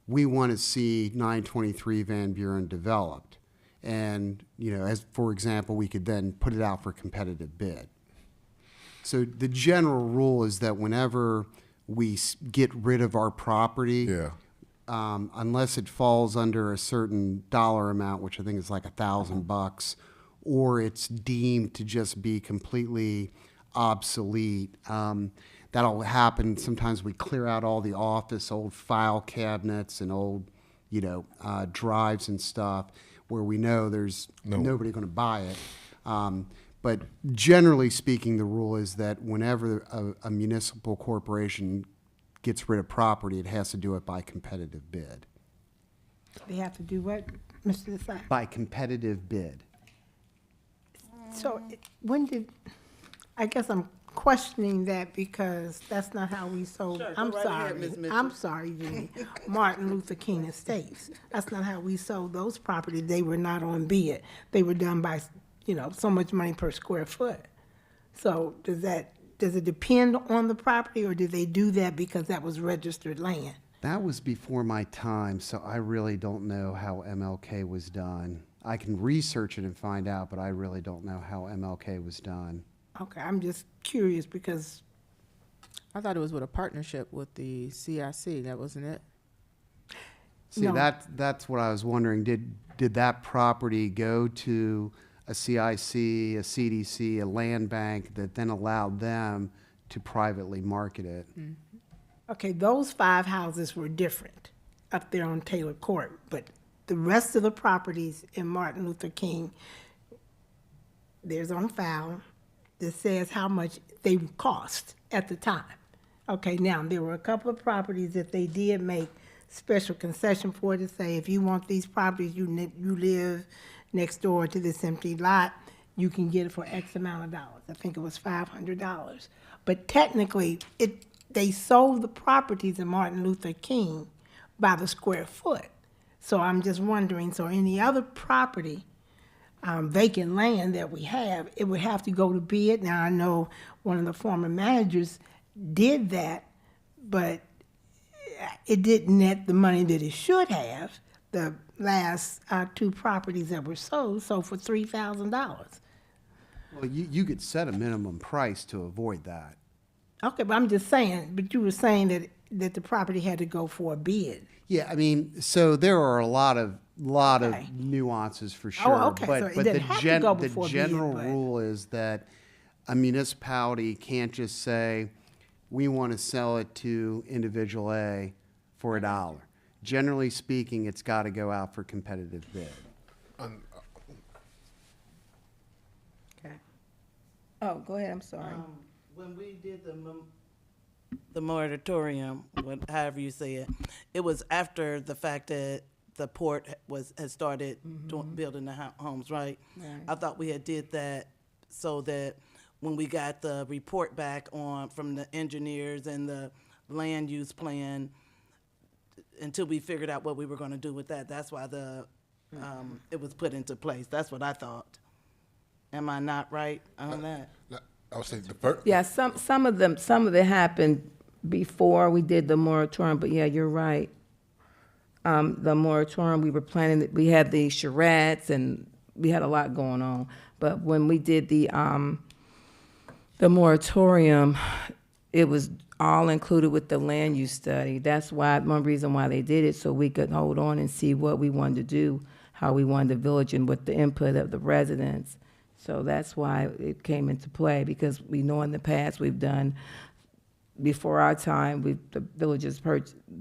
we want to see 923 Van Buren developed. And, as for example, we could then put it out for competitive bid. So the general rule is that whenever we get rid of our property, unless it falls under a certain dollar amount, which I think is like $1,000, or it's deemed to just be completely obsolete, that'll happen. Sometimes we clear out all the office, old file cabinets and old, drives and stuff where we know there's nobody going to buy it. But generally speaking, the rule is that whenever a municipal corporation gets rid of property, it has to do it by competitive bid. They have to do what, Mr. Desai? By competitive bid. So I guess I'm questioning that because that's not how we sold, I'm sorry, Jeannie, Martin Luther King Estates. That's not how we sold those properties. They were not on bid. They were done by, so much money per square foot. So does it depend on the property, or did they do that because that was registered land? That was before my time, so I really don't know how MLK was done. I can research it and find out, but I really don't know how MLK was done. Okay, I'm just curious because I thought it was with a partnership with the CIC. That wasn't it? See, No. that's what I was wondering. Did that property go to a CIC, a CDC, a land bank that then allowed them to privately market it? okay, those 5 houses were different up there on Taylor Court, but the rest of the properties in Martin Luther King, there's on file that says how much they cost at the time. Okay, now, there were a couple of properties that they did make special concession for, to say, if you want these properties, you live next door to this empty lot, you can get it for X amount of dollars. I think it was $500. But technically, they sold the properties in Martin Luther King by the square foot. So I'm just wondering, so any other property, vacant land that we have, it would have to go to bid. Now, I know one of the former managers did that, but it didn't net the money that it should have. The last 2 properties that were sold for $3,000. Well, you could set a minimum price to avoid that. Okay, but I'm just saying, but you were saying that the property had to go for a bid. Yeah, I mean, so there are a lot of Okay. nuances for sure. okay, so it but didn't have to go before the bid, general but- rule is that a municipality can't just say, we want to sell it to individual A for $1. Generally speaking, it's got to go out for competitive bid. Okay. Oh, go ahead, I'm sorry. When we did the moratorium, however you say it, it was after the fact that the port had started building the homes, right? Right. I thought we had did that so that when we got the report back from the engineers and the land use plan, until we figured out what we were gonna do with that, that's why it was put into place. That's what I thought. Am I not right on that? I would say the first. Yeah, some of it happened before we did the moratorium, but yeah, you're right. The moratorium, we were planning, we had the charrettes and we had a lot going on. But when we did the moratorium, it was all included with the land use study. That's why, one reason why they did it, so we could hold on and see what we wanted to do, how we wanted the village and with the input of the residents. So that's why it came into play, because we know in the past we've done, before our time, the villages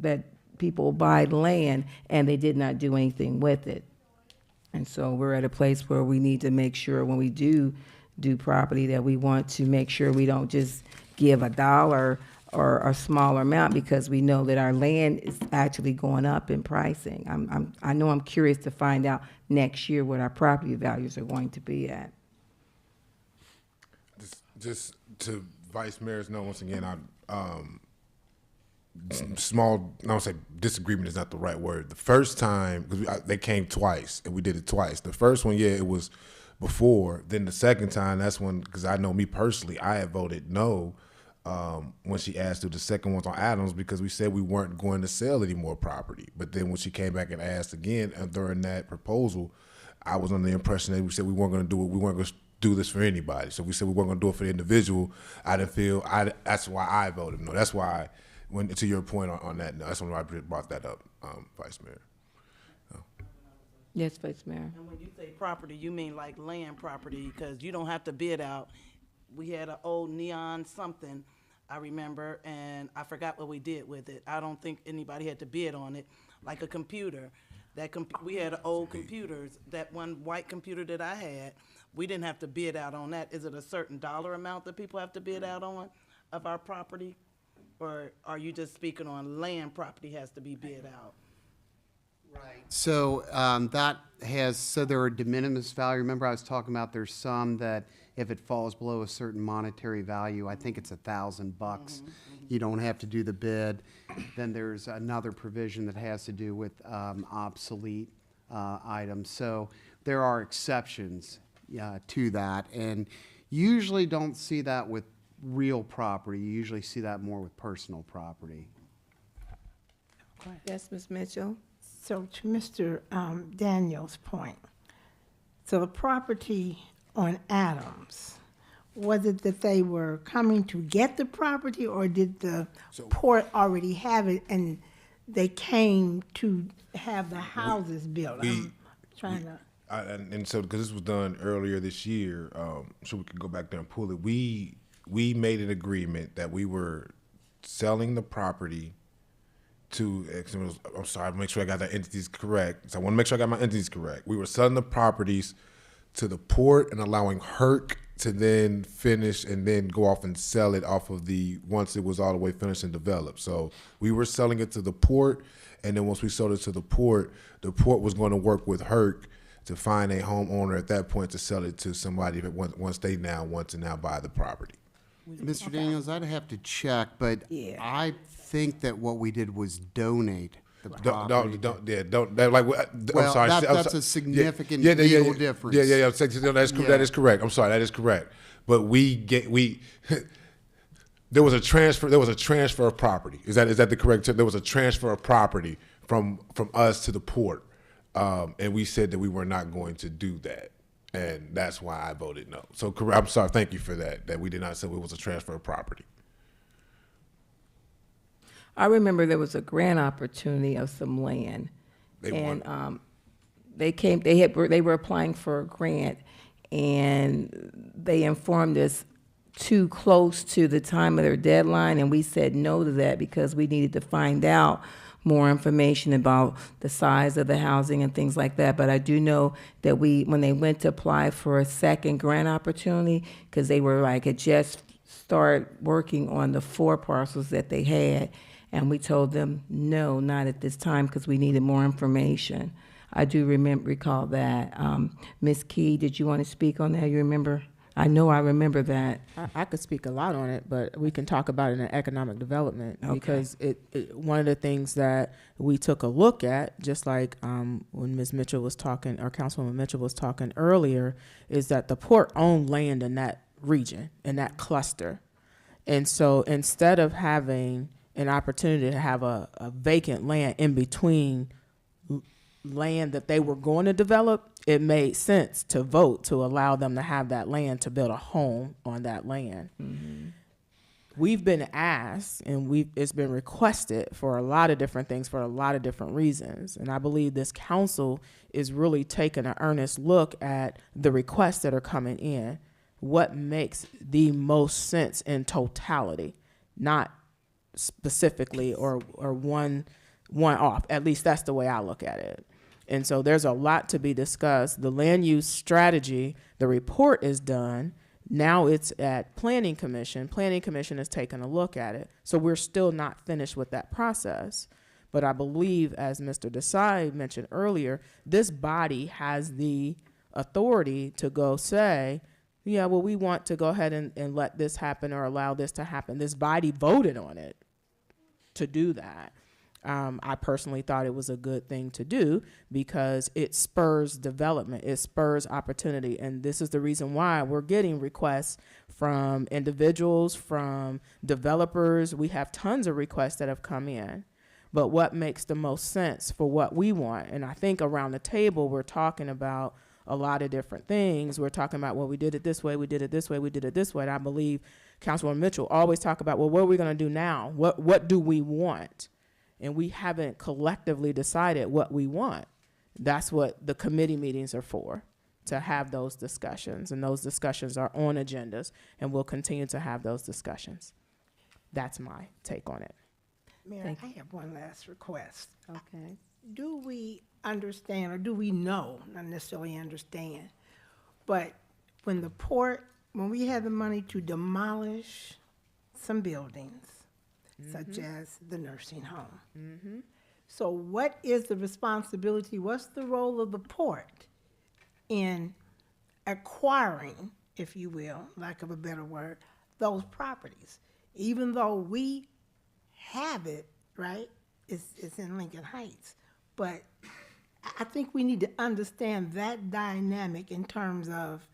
that people buy land and they did not do anything with it. And so we're at a place where we need to make sure when we do property that we want to make sure we don't just give $1 or a smaller amount, because we know that our land is actually going up in pricing. I know I'm curious to find out next year what our property values are going to be at. Just to Vice Mayor's note, once again, small, I don't say disagreement is not the right word. The first time, because they came twice, and we did it twice. The first one, yeah, it was before. Then the second time, that's when, because I know me personally, I had voted no when she asked to. The second one's on Adams, because we said we weren't going to sell any more property. But then when she came back and asked again during that proposal, I was under the impression that we said we weren't going to do it. We weren't going to do this for anybody. So we said we weren't going to do it for the individual. I didn't feel, that's why I voted no. That's why, when to your point on that, no, that's when I brought that up, Vice Mayor. Yes, Vice Mayor. And when you say property, you mean like land property, because you don't have to bid out. We had an old neon something, I remember, and I forgot what we did with it. I don't think anybody had to bid on it, like a computer. We had old computers, that one white computer that I had, we didn't have to bid out on that. Is it a certain dollar amount that people have to bid out on of our property? Or are you just speaking on land property has to be bid out? Right. So there are de minimis value. Remember I was talking about there's some that if it falls below a certain monetary value, I think it's $1,000, you don't have to do the bid. Then there's another provision that has to do with obsolete items. So there are exceptions to that, and usually don't see that with real property. You usually see that more with personal property. Yes, Ms. Mitchell? So to Mr. Daniels' point, so the property on Adams, was it that they were coming to get the property, or did the port already have it and they came to have the houses built? I'm trying to. And so, because this was done earlier this year, so we could go back there and pull it, we made an agreement that we were selling the property to, I'm sorry, make sure I got the entities correct. So I want to make sure I got my entities correct. We were selling the properties to the port and allowing HERC to then finish and then go off and sell it off of once it was all the way finished and developed. So we were selling it to the port, and then once we sold it to the port was going to work with HERC to find a homeowner at that point to sell it to somebody that once they now want to now buy the property. Mr. Daniels, I'd have to check, but I think that what we did was donate the property. I'm sorry. That's a significant legal difference. That is correct. I'm sorry, that is correct. But there was a transfer of property. Is that the correct term? There was a transfer of property from us to the port, and we said that we were not going to do that. And that's why I voted no. So I'm sorry, thank you for that we did not say it was a transfer of property. I remember there was a grant opportunity of some land. They were applying for a grant, and they informed us too close to the time of their deadline, and we said no to that because we needed to find out more information about the size of the housing and things like that. But I do know that when they went to apply for a second grant opportunity, because they were like, had just start working on the 4 parcels that they had, and we told them, no, not at this time, because we needed more information. I do recall that. Ms. Key, did you want to speak on that? You remember? I know I remember that. I could speak a lot on it, but we can talk about it in economic development, Okay. because one of the things that we took a look at, just like when Ms. Mitchell was talking, or Councilwoman Mitchell was talking earlier, is that the port owned land in that region, in that cluster. And so instead of having an opportunity to have a vacant land in between land that they were going to develop, it made sense to vote to allow them to have that land to build a home on that land. Mm-hmm. We've been asked, and it's been requested for a lot of different things for a lot of different reasons. And I believe this council is really taking an earnest look at the requests that are coming in. What makes the most sense in totality, not specifically or one off. At least that's the way I look at it. And so there's a lot to be discussed. The land use strategy, the report is done. Now it's at Planning Commission. Planning Commission is taking a look at it. So we're still not finished with that process. But I believe, as Mr. Desai mentioned earlier, this body has the authority to go say, yeah, well, we want to go ahead and let this happen or allow this to happen. This body voted on it to do that. I personally thought it was a good thing to do because it spurs development, it spurs opportunity. And this is the reason why we're getting requests from individuals, from developers. We have tons of requests that have come in. But what makes the most sense for what we want? And I think around the table, we're talking about a lot of different things. We're talking about, well, we did it this way, we did it this way, we did it this way. And I believe Councilwoman Mitchell always talk about, well, what are we going to do now? What do we want? And we haven't collectively decided what we want. That's what the committee meetings are for, to have those discussions. And those discussions are on agendas, and we'll continue to have those discussions. That's my take on it. Mayor, I have one last request. Okay. Do we understand, or do we know, not necessarily understand, but when we had the money to demolish some buildings, such as the nursing home. Mm-hmm. So what is the responsibility, what's the role of the port in acquiring, if you will, lack of a better word, those properties? Even though we have it, right, it's in Lincoln Heights, but I think we need to understand that dynamic in terms of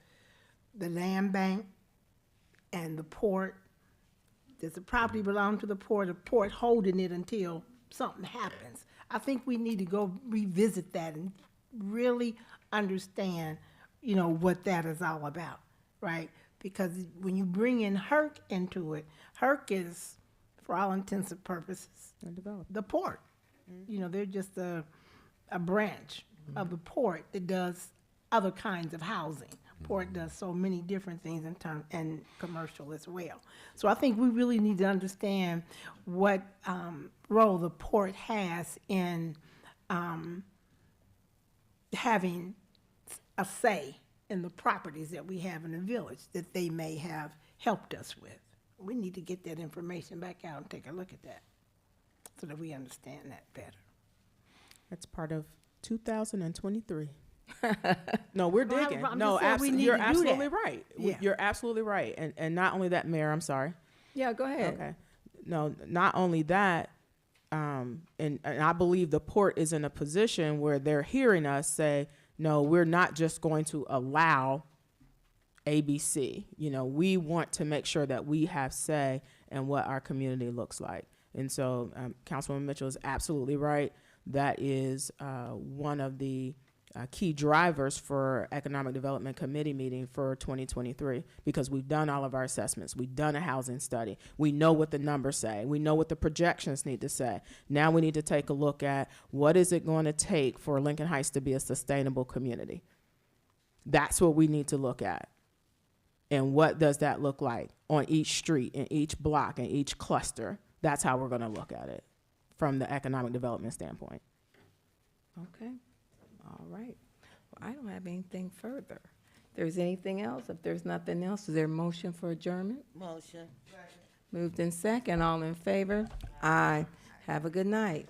the land bank and the port. Does the property belong to the port holding it until something happens? I think we need to go revisit that and really understand, what that is all about, right? Because when you bring in HERC into it, HERC is, for all intents and purposes, the port. Mm-hmm. They're just a branch of the port that does other kinds of housing. Port does so many different things and commercial as well. So I think we really need to understand what role the port has in having a say in the properties that we have in the village that they may have helped us with. We need to get that information back out and take a look at that so that we understand that better. That's part of 2023. No, we're Well, digging. I'm No, just saying we need you're to do absolutely that. right. Yeah. You're absolutely right. And not only that, Mayor, I'm sorry. Yeah, go ahead. Okay. No, not only that, and I believe the port is in a position where they're hearing us say, no, we're not just going to allow ABC. We want to make sure that we have say in what our community looks like. And so Councilwoman Mitchell is absolutely right. That is one of the key drivers for Economic Development Committee meeting for 2023, because we've done all of our assessments. We've done a housing study. We know what the numbers say. We know what the projections need to say. Now we need to take a look at what is it going to take for Lincoln Heights to be a sustainable community. That's what we need to look at. And what does that look like on each street, in each block, in each cluster? That's how we're gonna look at it from the economic development standpoint. Okay, all right. Well, I don't have anything further. If there's anything else, if there's nothing else, is there a motion for adjournment? Motion. Moved in second, all in favor? Aye. Have a good night.